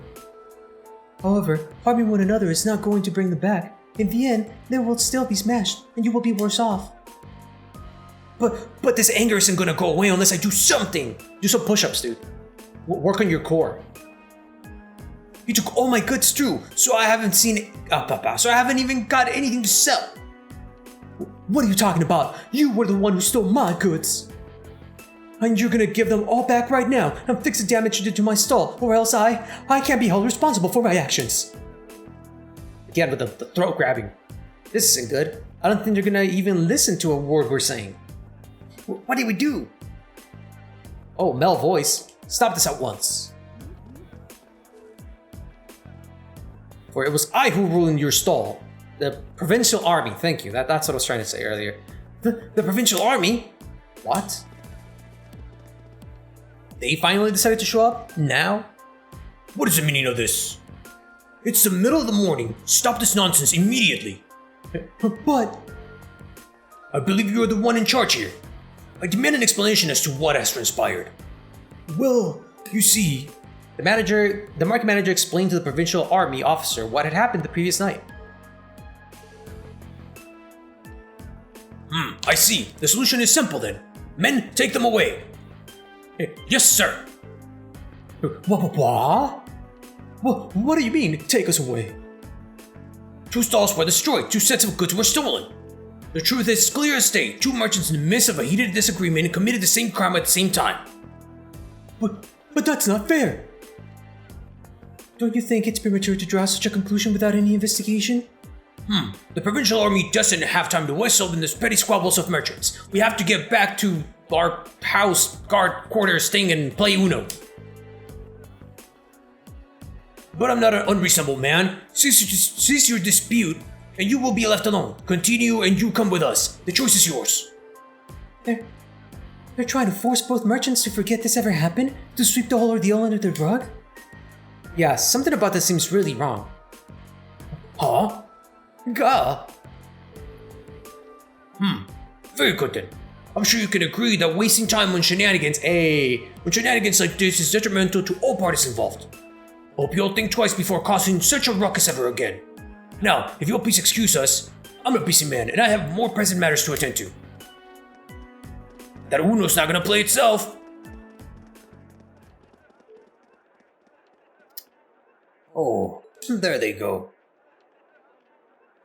However, harming one another is not going to bring them back. In the end, they will still be smashed, and you will be worse off. But this anger isn't gonna go away unless I do something. Do some push-ups, dude. Work on your core. You took all my goods too, so I haven't seen it. So I haven't even got anything to sell. What are you talking about? You were the one who stole my goods. And you're gonna give them all back right now and fix the damage you did to my stall, or else I can't be held responsible for my actions. Again, with the throat grabbing. This isn't good. I don't think they're gonna even listen to a word we're saying. What did we do? Oh, Mel voice. Stop this at once. For it was I who ruined your stall. The provincial army, thank you. That's what I was trying to say earlier. The provincial army? What? They finally decided to show up? Now? What is the meaning of this? It's the middle of the morning. Stop this nonsense immediately. But... I believe you are the one in charge here. I demand an explanation as to what has transpired. Well, you see... The market manager explained to the provincial army officer what had happened the previous night. I see. The solution is simple then. Men, take them away. Yes, sir. What? What do you mean, take us away? 2 stalls were destroyed, 2 sets of goods were stolen. The truth is clear as day. 2 merchants in the midst of a heated disagreement committed the same crime at the same time. But that's not fair. Don't you think it's premature to draw such a conclusion without any investigation? The provincial army doesn't have time to wrestle in this petty squabbles of merchants. We have to get back to our house guard quarters thing and play Uno. But I'm not an unreasonable man. Cease your dispute, and you will be left alone. Continue, and you come with us. The choice is yours. They're trying to force both merchants to forget this ever happened? To sweep the whole ordeal under the rug? Yeah, something about this seems really wrong. Huh? Gah. Very good then. I'm sure you can agree that wasting time on shenanigans like this is detrimental to all parties involved. Hope you'll think twice before causing such a ruckus ever again. Now, if you'll please excuse us, I'm a busy man and I have more pressing matters to attend to. That Uno's not gonna play itself. Oh, there they go.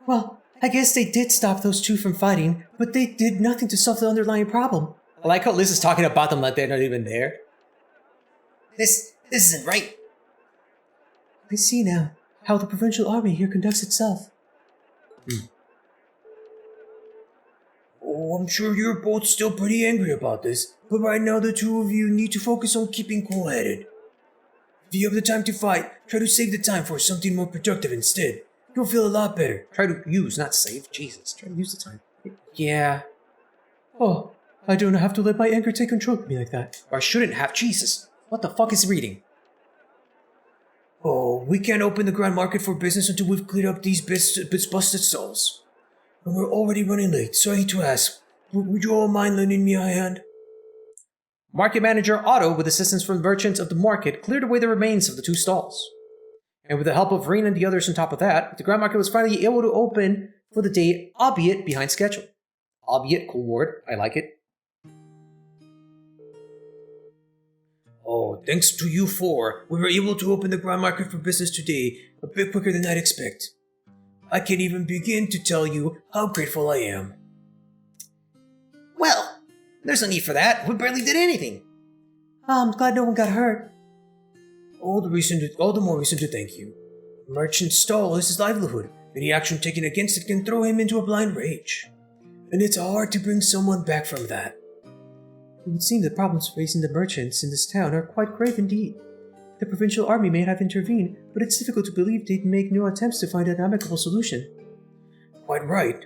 Well, I guess they did stop those two from fighting, but they did nothing to solve the underlying problem. I like how Liz is talking about them like they're not even there. This isn't right. I see now how the provincial army here conducts itself. Oh, I'm sure you're both still pretty angry about this, but right now the two of you need to focus on keeping cool-headed. If you have the time to fight, try to save the time for something more productive instead. You'll feel a lot better. Try to use, not save. Jesus, try to use the time. Yeah. Oh, I don't have to let my anger take control of me like that. Or I shouldn't have. Jesus, what the fuck is he reading? Oh, we can't open the Grand Market for business until we've cleared up these busted stalls. And we're already running late, so I hate to ask, would you all mind lending me a hand? Market manager Otto, with assistance from merchants of the market, cleared away the remains of the two stalls. And with the help of Reen and the others on top of that, the Grand Market was finally able to open for the day, albeit behind schedule. Albeit, cool word, I like it. Oh, thanks to you four, we were able to open the Grand Market for business today a bit quicker than I'd expect. I can't even begin to tell you how grateful I am. Well, there's no need for that. We barely did anything. I'm glad no one got hurt. All the more reason to thank you. A merchant's stall is his livelihood. Any action taken against it can throw him into a blind rage. And it's hard to bring someone back from that. It would seem the problems facing the merchants in this town are quite grave indeed. The provincial army may have intervened, but it's difficult to believe they'd make no attempts to find an amicable solution. Quite right.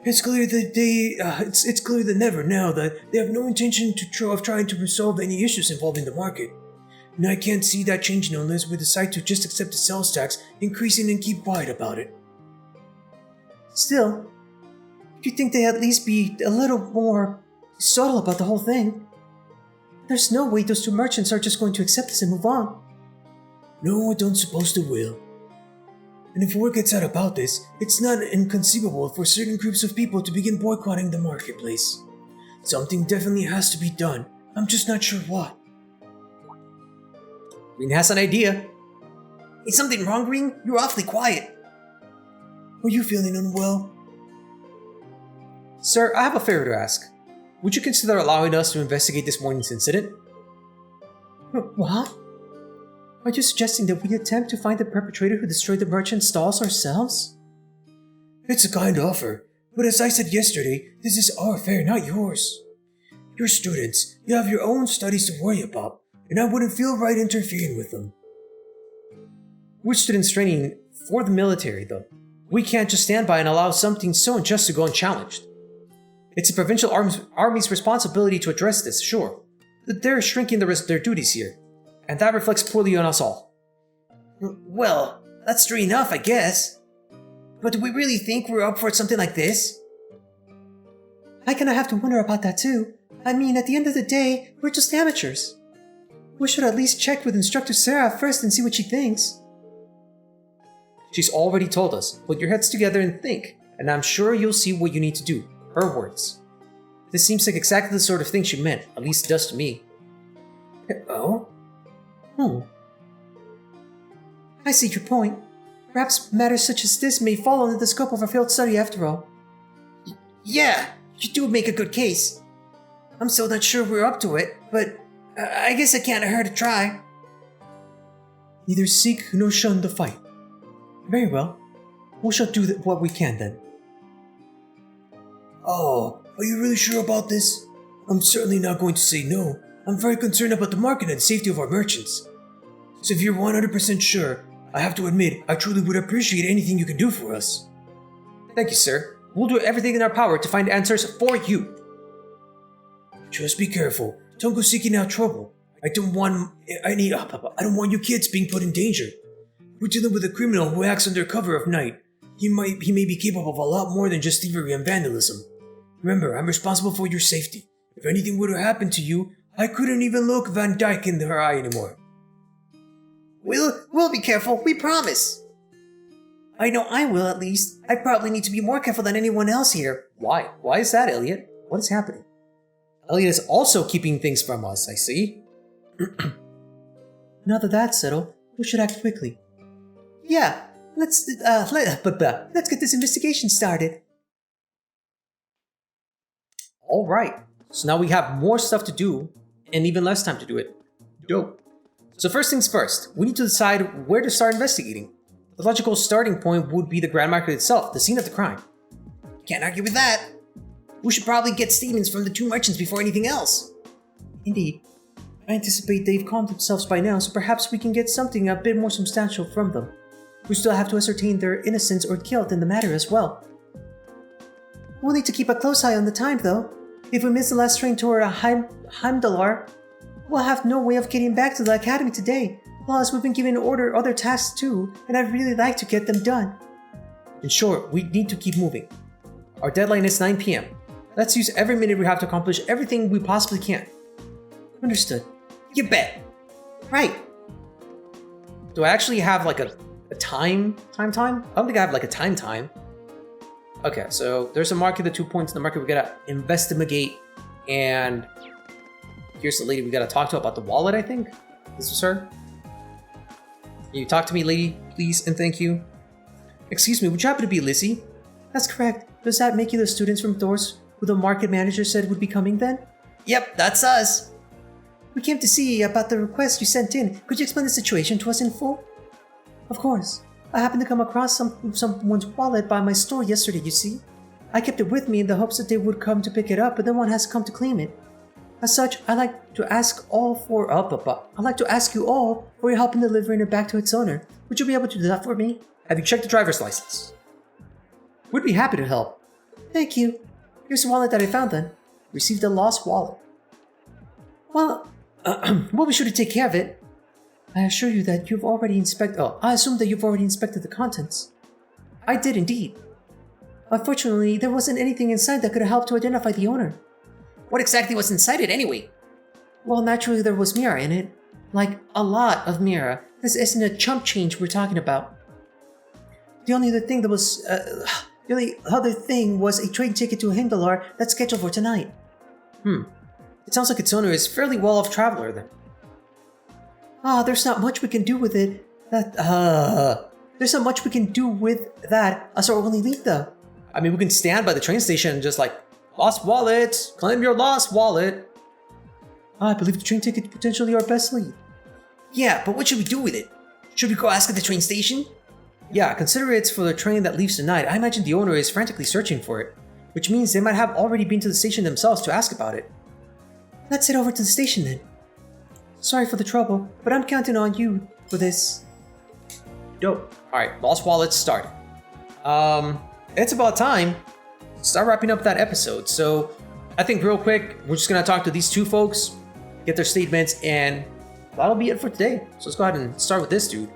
It's clear it's clearer than ever now that they have no intention of trying to resolve any issues involving the market. And I can't see that changing unless we decide to just accept the sales tax, increasing and keep quiet about it. Still, you'd think they'd at least be a little more subtle about the whole thing. There's no way those two merchants are just going to accept this and move on. No, I don't suppose they will. And if word gets out about this, it's not inconceivable for certain groups of people to begin boycotting the marketplace. Something definitely has to be done. I'm just not sure what. Reen has an idea. Is something wrong, Reen? You're awfully quiet. Are you feeling unwell? Sir, I have a favor to ask. Would you consider allowing us to investigate this morning's incident? What? Are you suggesting that we attempt to find the perpetrator who destroyed the merchant stalls ourselves? It's a kind offer, but as I said yesterday, this is our affair, not yours. You're students, you have your own studies to worry about, and I wouldn't feel right interfering with them. We're students training for the military, though. We can't just stand by and allow something so unjust to go unchallenged. It's the provincial army's responsibility to address this, sure, but they're shrinking their duties here, and that reflects poorly on us all. Well, that's true enough, I guess. But do we really think we're up for something like this? I kinda have to wonder about that too. I mean, at the end of the day, we're just amateurs. We should at least check with Instructor Sarah first and see what she thinks. She's already told us, put your heads together and think, and I'm sure you'll see what you need to do. Her words. This seems like exactly the sort of thing she meant, at least it does to me. Oh? I see your point. Perhaps matters such as this may fall under the scope of our field study after all. Yeah, you do make a good case. I'm still not sure we're up to it, but I guess it can't hurt to try. Neither seek nor shun the fight. Very well. We shall do what we can then. Oh, are you really sure about this? I'm certainly not going to say no. I'm very concerned about the market and safety of our merchants. So if you're 100% sure, I have to admit, I truly would appreciate anything you can do for us. Thank you, sir. We'll do everything in our power to find answers for you. Just be careful. Don't go seeking out trouble. I don't want you kids being put in danger. We're dealing with a criminal who acts under cover of night. He may be capable of a lot more than just thievery and vandalism. Remember, I'm responsible for your safety. If anything were to happen to you, I couldn't even look Van Dyke in her eye anymore. We'll be careful, we promise. I know I will, at least. I probably need to be more careful than anyone else here. Why? Why is that, Elliot? What is happening? Elliot is also keeping things from us, I see. Now that that's settled, we should act quickly. Yeah, let's get this investigation started. Alright, so now we have more stuff to do, and even less time to do it. Dope. So first things first, we need to decide where to start investigating. The logical starting point would be the Grand Market itself, the scene of the crime. Can't argue with that. We should probably get statements from the two merchants before anything else. Indeed. I anticipate they've calmed themselves by now, so perhaps we can get something a bit more substantial from them. We still have to ascertain their innocence or guilt in the matter as well. We'll need to keep a close eye on the time, though. If we miss the last train toward Heimdallar, we'll have no way of getting back to the academy today. Plus, we've been given other tasks too, and I'd really like to get them done. In short, we need to keep moving. Our deadline is 9 PM. Let's use every minute we have to accomplish everything we possibly can. Understood. You bet. Right. Do I actually have like a time? I don't think I have like a time. Okay, so there's a market, the 2 points in the market we gotta investigate, and here's the lady we gotta talk to about the wallet, I think? This was her? Can you talk to me, lady, please, and thank you? Excuse me, would you happen to be Lizzie? That's correct. Does that make you the students from Thor's who the market manager said would be coming then? Yep, that's us. We came to see about the request you sent in. Could you explain the situation to us in full? Of course. I happened to come across someone's wallet by my store yesterday, you see. I kept it with me in the hopes that they would come to pick it up, but no one has come to claim it. As such, I'd like to ask you all for your help in delivering it back to its owner. Would you be able to do that for me? Have you checked the driver's license? We'd be happy to help. Thank you. Here's the wallet that I found then. Received a lost wallet. Well, we'll be sure to take care of it. I assure you that you've already I assume that you've already inspected the contents. I did indeed. Unfortunately, there wasn't anything inside that could have helped to identify the owner. What exactly was inside it anyway? Well, naturally there was Mira in it. Like, a lot of Mira. This isn't a chump change we're talking about. The only other thing was a train ticket to Heimdallar that's scheduled for tonight. It sounds like its owner is fairly well-off traveler then. There's not much we can do with it. There's not much we can do with that as our only lead, though. I mean, we can stand by the train station and just like, lost wallet, claim your lost wallet. I believe the train ticket is potentially our best lead. Yeah, but what should we do with it? Should we go ask at the train station? Yeah, consider it's for the train that leaves tonight. I imagine the owner is frantically searching for it, which means they might have already been to the station themselves to ask about it. Let's head over to the station then. Sorry for the trouble, but I'm counting on you for this. Dope. Alright, lost wallets start. It's about time. Start wrapping up that episode. So I think real quick, we're just gonna talk to these two folks, get their statements, and that'll be it for today. So let's go ahead and start with this dude.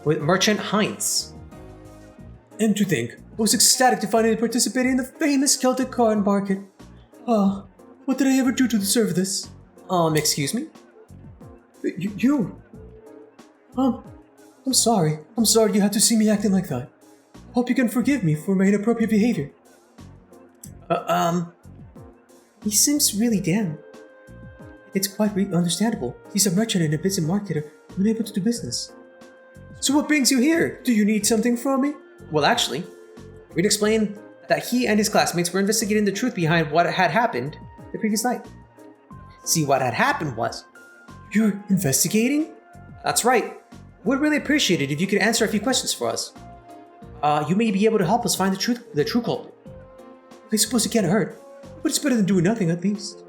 With Merchant Heinz. And to think, I was ecstatic to finally participate in the famous Celtic corn market. What did I ever do to deserve this? Excuse me? You? I'm sorry. I'm sorry you had to see me acting like that. Hope you can forgive me for my inappropriate behavior. He seems really down. It's quite understandable. He's a merchant and a busy marketer, unable to do business. So what brings you here? Do you need something from me? Well, actually, Reed explained that he and his classmates were investigating the truth behind what had happened the previous night. See, what had happened was... You're investigating? That's right. We'd really appreciate it if you could answer a few questions for us. you may be able to help us find the true culprit. I suppose it can't hurt, but it's better than doing nothing at least.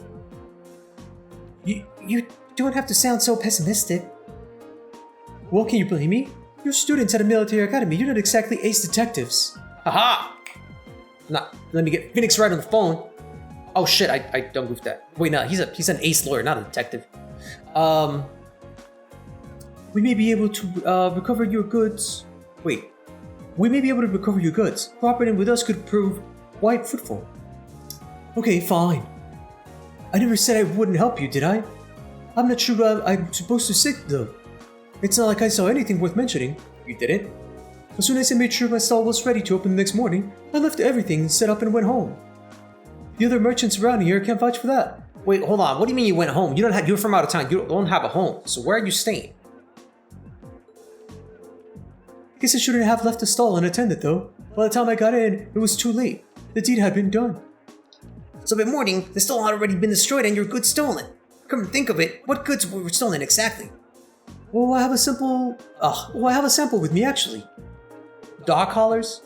You don't have to sound so pessimistic. Well, can you blame me? You're students at a military academy. You're not exactly ace detectives. Haha! Let me get Phoenix right on the phone. Oh shit, I don't goof that. Wait, no, he's an ace lawyer, not a detective. We may be able to recover your goods. Wait. We may be able to recover your goods. Cooperating with us could prove quite fruitful. Okay, fine. I never said I wouldn't help you, did I? I'm not sure I'm supposed to say, though. It's not like I saw anything worth mentioning. You didn't? As soon as I made sure my stall was ready to open the next morning, I left everything set up and went home. The other merchants around here can't vouch for that. Wait, hold on. What do you mean you went home? You're from out of town. You don't have a home. So where are you staying? I guess I shouldn't have left the stall unattended, though. By the time I got in, it was too late. The deed had been done. So by morning, the stall had already been destroyed and your goods stolen. Come to think of it, what goods were stolen exactly? Oh, I have a sample with me, actually. Dog collars?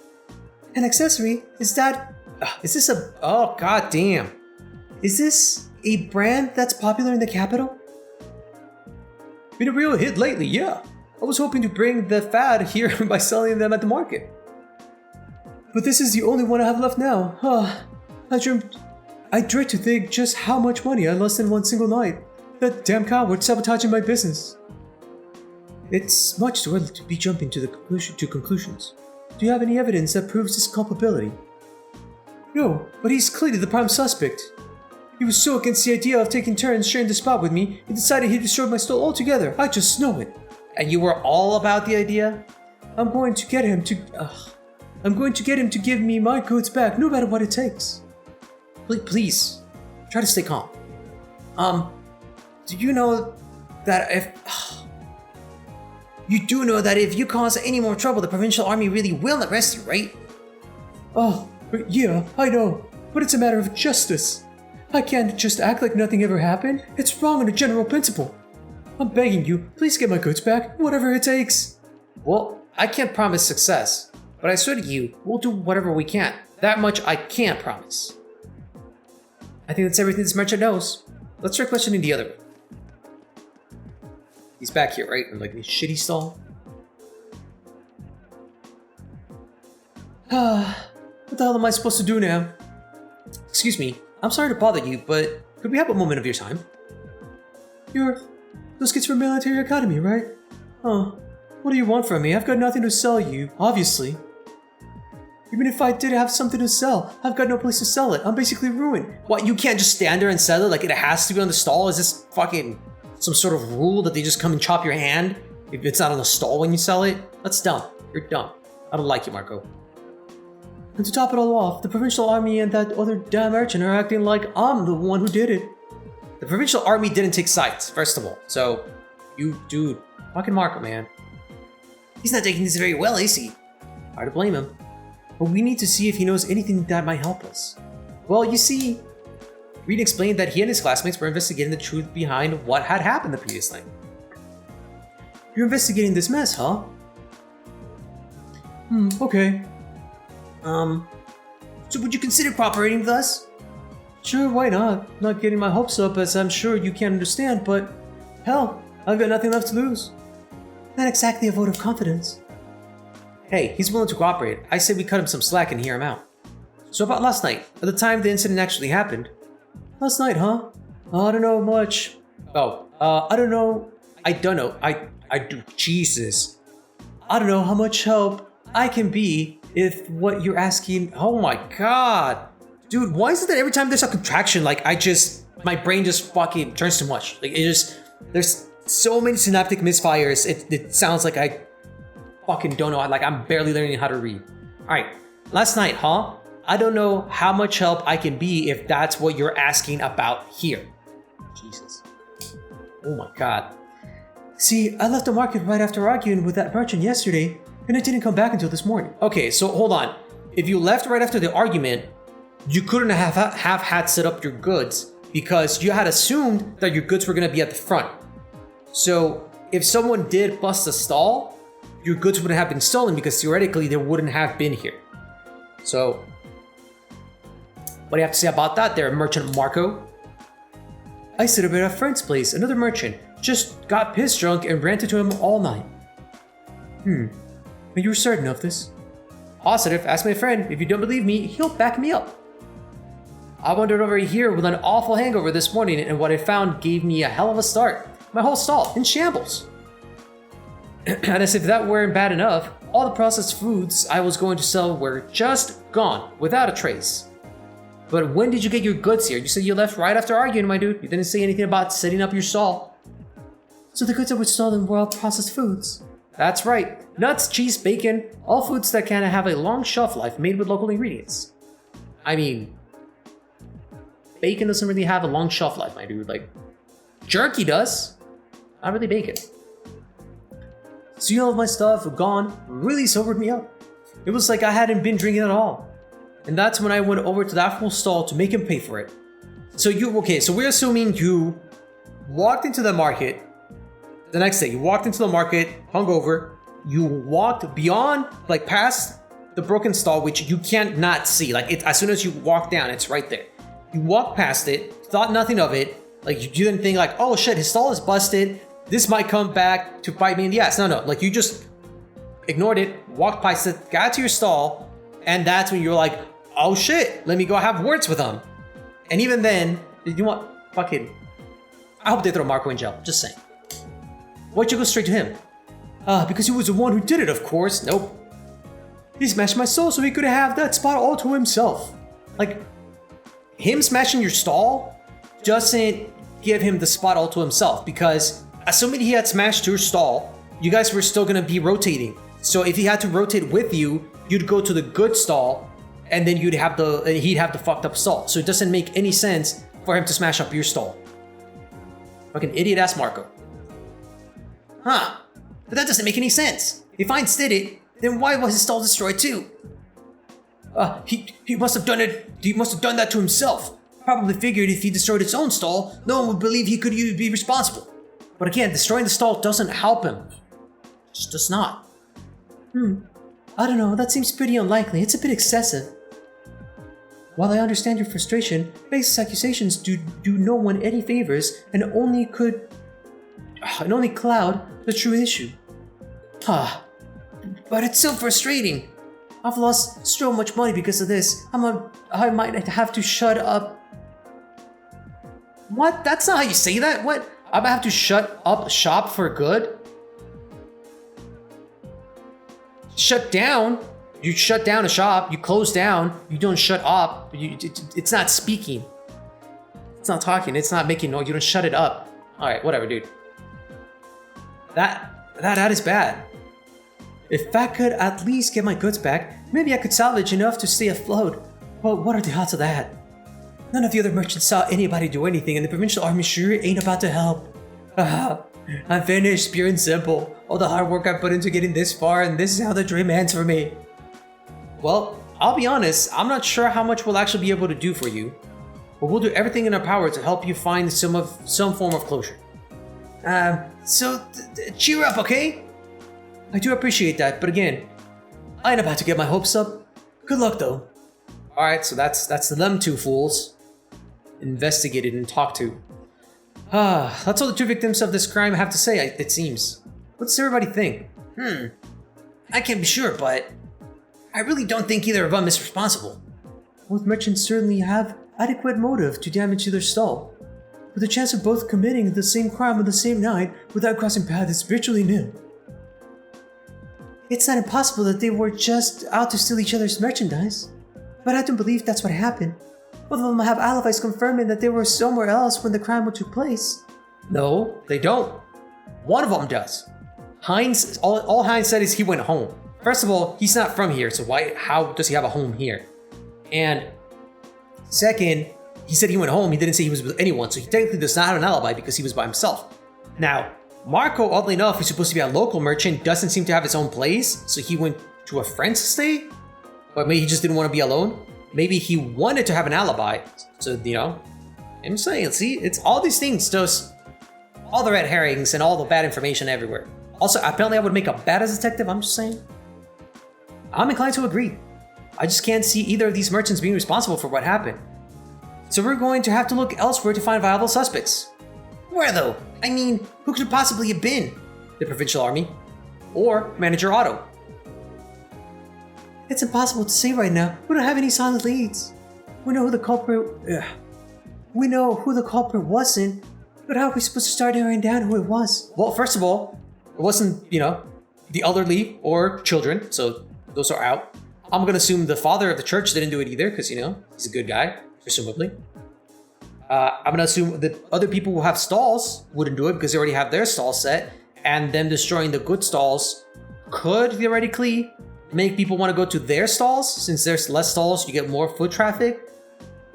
An accessory? Is this a... Oh, god damn. Is this a brand that's popular in the capital? Been a real hit lately, yeah. I was hoping to bring the fad here by selling them at the market. But this is the only one I have left now. I dread to think just how much money I lost in one single night. That damn coward sabotaging my business. It's much too early to be jumping to conclusions. Do you have any evidence that proves his culpability? No, but he's clearly the prime suspect. He was so against the idea of taking turns sharing the spot with me, he decided he destroyed my stall altogether. I just know it. And you were all about the idea? I'm going to get him to give me my goods back, no matter what it takes. Please, try to stay calm. Do you know that You do know that if you cause any more trouble, the provincial army really will arrest you, right? Oh, yeah, I know. But it's a matter of justice. I can't just act like nothing ever happened. It's wrong on a general principle. I'm begging you, please get my goods back, whatever it takes. Well, I can't promise success, but I swear to you, we'll do whatever we can. That much I can promise. I think that's everything this merchant knows. Let's try questioning the other one. He's back here, right? In like this shitty stall. What the hell am I supposed to do now? Excuse me, I'm sorry to bother you, but could we have a moment of your time? You're those kids from Military Academy, right? Huh. What do you want from me? I've got nothing to sell you, obviously. Even if I did have something to sell, I've got no place to sell it. I'm basically ruined. What, you can't just stand there and sell it? Like it has to be on the stall? Is this fucking some sort of rule that they just come and chop your hand if it's not on the stall when you sell it? That's dumb. You're dumb. I don't like you, Marco. And to top it all off, the provincial army and that other damn merchant are acting like I'm the one who did it. The provincial army didn't take sides, first of all. So, you, dude, fucking Marco, man. He's not taking this very well, is he? Hard to blame him. But we need to see if he knows anything that might help us. Well, you see, Reed explained that he and his classmates were investigating the truth behind what had happened the previous night. You're investigating this mess, huh? Okay. So would you consider cooperating with us? Sure, why not? Not getting my hopes up, as I'm sure you can understand, but hell, I've got nothing left to lose. Not exactly a vote of confidence. Hey, he's willing to cooperate. I say we cut him some slack and hear him out. So about last night, at the time the incident actually happened. Last night, huh? I don't know much. I don't know. I do. Jesus. I don't know how much help I can be if what you're asking. Oh my god. Dude, why is it that every time there's a contraction, like my brain just fucking turns too much? Like there's so many synaptic misfires, it sounds like I fucking don't know, like I'm barely learning how to read. Alright, last night, huh? I don't know how much help I can be if that's what you're asking about here. Jesus. Oh my god. See, I left the market right after arguing with that merchant yesterday, and I didn't come back until this morning. Okay, so hold on. If you left right after the argument, you couldn't have had set up your goods because you had assumed that your goods were going to be at the front. So if someone did bust a stall, your goods wouldn't have been stolen because theoretically they wouldn't have been here. So, what do you have to say about that there, Merchant Marco? I stayed over at a friend's place, another merchant. Just got pissed drunk and ranted to him all night. But you were certain of this? Positive. Ask my friend. If you don't believe me, he'll back me up. I wandered over here with an awful hangover this morning, and what I found gave me a hell of a start. My whole stall in shambles. And as if that weren't bad enough, all the processed foods I was going to sell were just gone, without a trace. But when did you get your goods here? You said you left right after arguing, my dude. You didn't say anything about setting up your stall. So the goods that were stolen were all processed foods? That's right. Nuts, cheese, bacon, all foods that can have a long shelf life made with local ingredients. I mean, bacon doesn't really have a long shelf life, my dude. Like, jerky does. Not really bacon. Seeing all of my stuff gone really sobered me up. It was like I hadn't been drinking at all. And that's when I went over to that fool's stall to make him pay for it. So we're assuming you walked into the market the next day. You walked into the market, hungover. You walked beyond, like past the broken stall, which you can't not see. Like as soon as you walk down, it's right there. You walked past it, thought nothing of it. Like you didn't think like, oh shit, his stall is busted. This might come back to bite me in the ass. No. Like you just ignored it, walked past it, got to your stall, and that's when you're like, oh shit, let me go have words with him. And even then, you want fucking, I hope they throw Marco in jail. Just saying. Why'd you go straight to him? Because he was the one who did it, of course. Nope. He smashed my stall so he could have that spot all to himself. Like, him smashing your stall doesn't give him the spot all to himself, because assuming he had smashed your stall, you guys were still gonna be rotating. So if he had to rotate with you, you'd go to the good stall, and then he'd have the fucked up stall. So it doesn't make any sense for him to smash up your stall. Fucking idiot ass Marco. Huh. But that doesn't make any sense. If Heinz did it, then why was his stall destroyed too? He must have done it. He must have done that to himself. Probably figured if he destroyed his own stall, no one would believe he could be responsible. But again, destroying the stall doesn't help him. Just does not. I don't know. That seems pretty unlikely. It's a bit excessive. While I understand your frustration, baseless accusations do no one any favors and only cloud the true issue. But it's so frustrating. I've lost so much money because of this. I might have to shut up. What? That's not how you say that. What? I'm gonna have to shut up shop for good? Shut down? You shut down a shop, you close down, you don't shut up. It's not speaking. It's not talking, it's not making noise, you don't shut it up. Alright, whatever, dude. That is bad. If I could at least get my goods back, maybe I could salvage enough to stay afloat. But what are the odds of that? None of the other merchants saw anybody do anything, and the provincial army sure ain't about to help. I'm finished, pure and simple. All the hard work I put into getting this far, and this is how the dream ends for me. Well, I'll be honest, I'm not sure how much we'll actually be able to do for you, but we'll do everything in our power to help you find some form of closure. So cheer up, okay? I do appreciate that, but again, I ain't about to get my hopes up. Good luck, though. Alright, so that's them two fools. Investigated and talked to. That's all the two victims of this crime have to say, it seems. What does everybody think? I can't be sure, but I really don't think either of them is responsible. Both merchants certainly have adequate motive to damage their stall, but the chance of both committing the same crime on the same night without crossing paths is virtually nil. It's not impossible that they were just out to steal each other's merchandise, but I don't believe that's what happened. Both of them have alibis confirming that they were somewhere else when the crime took place. No, they don't. One of them does. Heinz, all Heinz said is he went home. First of all, he's not from here, so how does he have a home here? And second, he said he went home, he didn't say he was with anyone, so he technically does not have an alibi because he was by himself. Now, Marco, oddly enough, who's supposed to be a local merchant, doesn't seem to have his own place, so he went to a friend's to stay? But maybe he just didn't want to be alone? Maybe he wanted to have an alibi, so, I'm saying, see, it's all these things, just all the red herrings and all the bad information everywhere. Also, apparently I would make a badass detective, I'm just saying. I'm inclined to agree. I just can't see either of these merchants being responsible for what happened. So we're going to have to look elsewhere to find viable suspects. Where though? I mean, who could it possibly have been? The Provincial Army. Or Manager Otto. It's impossible to say right now. We don't have any solid leads. We know who the culprit wasn't, but how are we supposed to start narrowing down who it was? Well, first of all, it wasn't, the elderly or children, so those are out. I'm gonna assume the father of the church didn't do it either, because, he's a good guy, presumably. I'm gonna assume that other people who have stalls wouldn't do it because they already have their stall set, and them destroying the good stalls could theoretically make people want to go to their stalls. Since there's less stalls, you get more foot traffic.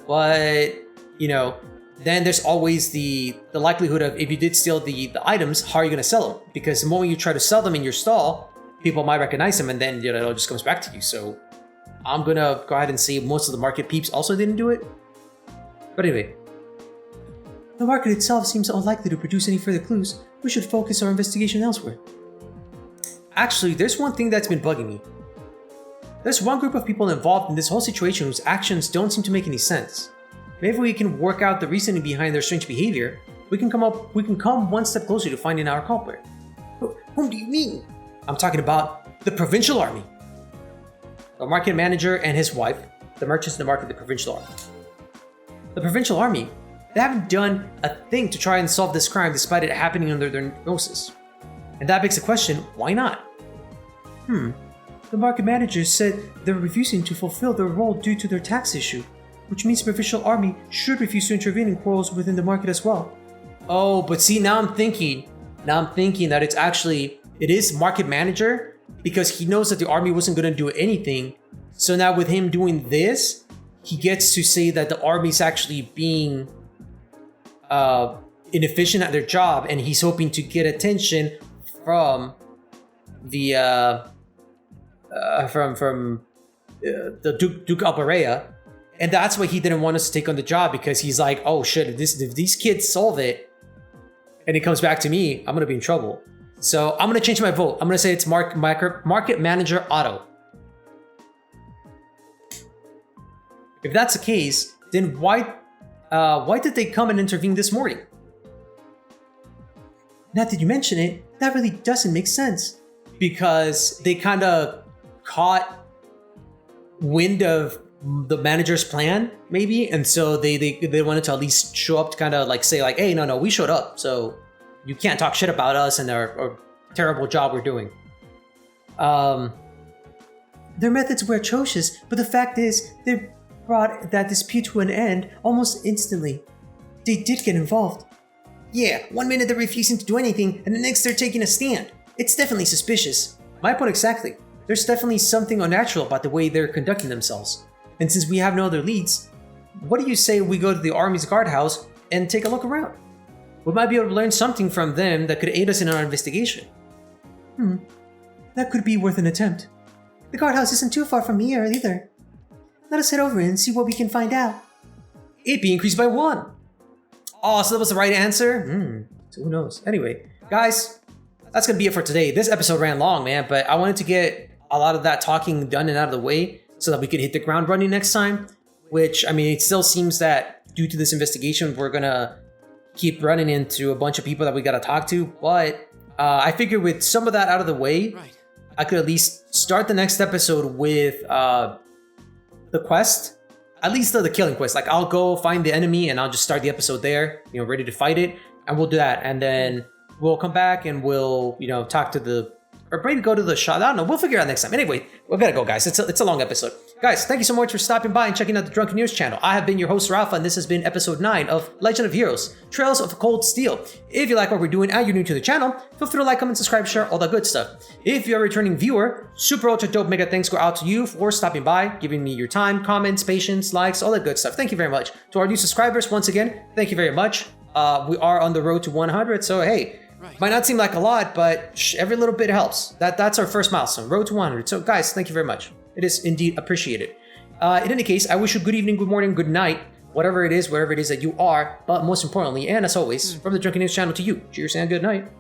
But, then there's always the likelihood of, if you did steal the items, how are you going to sell them? Because the moment you try to sell them in your stall, people might recognize them, and then, it all just comes back to you. So I'm going to go ahead and say most of the market peeps also didn't do it. But anyway. The market itself seems unlikely to produce any further clues. We should focus our investigation elsewhere. Actually, there's one thing that's been bugging me. There's one group of people involved in this whole situation whose actions don't seem to make any sense. Maybe we can work out the reasoning behind their strange behavior. We can come one step closer to finding our culprit. Whom do you mean? I'm talking about the Provincial Army. The market manager and his wife, the merchants in the market, the Provincial Army. The Provincial Army, they haven't done a thing to try and solve this crime despite it happening under their noses. And that begs the question, why not? The market managers said they're refusing to fulfill their role due to their tax issue, which means the Provincial Army should refuse to intervene in quarrels within the market as well. Oh, but see, now I'm thinking that it is market manager, because he knows that the army wasn't going to do anything. So now with him doing this, he gets to say that the army's actually being inefficient at their job, and he's hoping to get attention from the Duke Alberea, and that's why he didn't want us to take on the job, because he's like, oh shit, if these kids solve it and it comes back to me, I'm gonna be in trouble. So I'm gonna change my vote. I'm gonna say it's Market Manager Otto. If that's the case, then why did they come and intervene this morning? Now that you mention it, that really doesn't make sense. Because they kind of caught wind of the manager's plan, maybe, and so they wanted to at least show up to kind of say hey, no, we showed up, so you can't talk shit about us and our terrible job we're doing. Their methods were atrocious, but the fact is, they brought that dispute to an end almost instantly. They did get involved. Yeah, one minute they're refusing to do anything, and the next they're taking a stand. It's definitely suspicious. My point exactly. There's definitely something unnatural about the way they're conducting themselves. And since we have no other leads, what do you say we go to the Army's guardhouse and take a look around? We might be able to learn something from them that could aid us in our investigation. That could be worth an attempt. The guardhouse isn't too far from here either. Let us head over and see what we can find out. AP increased by 1. Oh, so that was the right answer? So who knows? Anyway, guys, that's gonna be it for today. This episode ran long, man, but I wanted to get a lot of that talking done and out of the way so that we could hit the ground running next time. Which, I mean, it still seems that due to this investigation, we're gonna keep running into a bunch of people that we gotta talk to. But I figured with some of that out of the way, I could at least start the next episode with the quest. At least the killing quest. I'll go find the enemy and I'll just start the episode there, ready to fight it. And we'll do that. And then we'll come back and we'll, talk to or maybe go to the shop. I don't know. We'll figure it out next time. Anyway, we gotta go, guys. It's a long episode. Guys, thank you so much for stopping by and checking out the Drunkeneers channel. I have been your host, Ralpha, and this has been episode 9 of Legend of Heroes, Trails of Cold Steel. If you like what we're doing and you're new to the channel, feel free to like, comment, subscribe, share, all that good stuff. If you're a returning viewer, super ultra dope mega thanks go out to you for stopping by, giving me your time, comments, patience, likes, all that good stuff. Thank you very much. To our new subscribers, once again, thank you very much. We are on the road to 100, so hey, might not seem like a lot, but every little bit helps. That's our first milestone, road to 100. So guys, thank you very much. It is indeed appreciated. In any case, I wish you good evening, good morning, good night, whatever it is that you are. But most importantly, and as always, from the Drunkeneers channel to you, cheers and good night.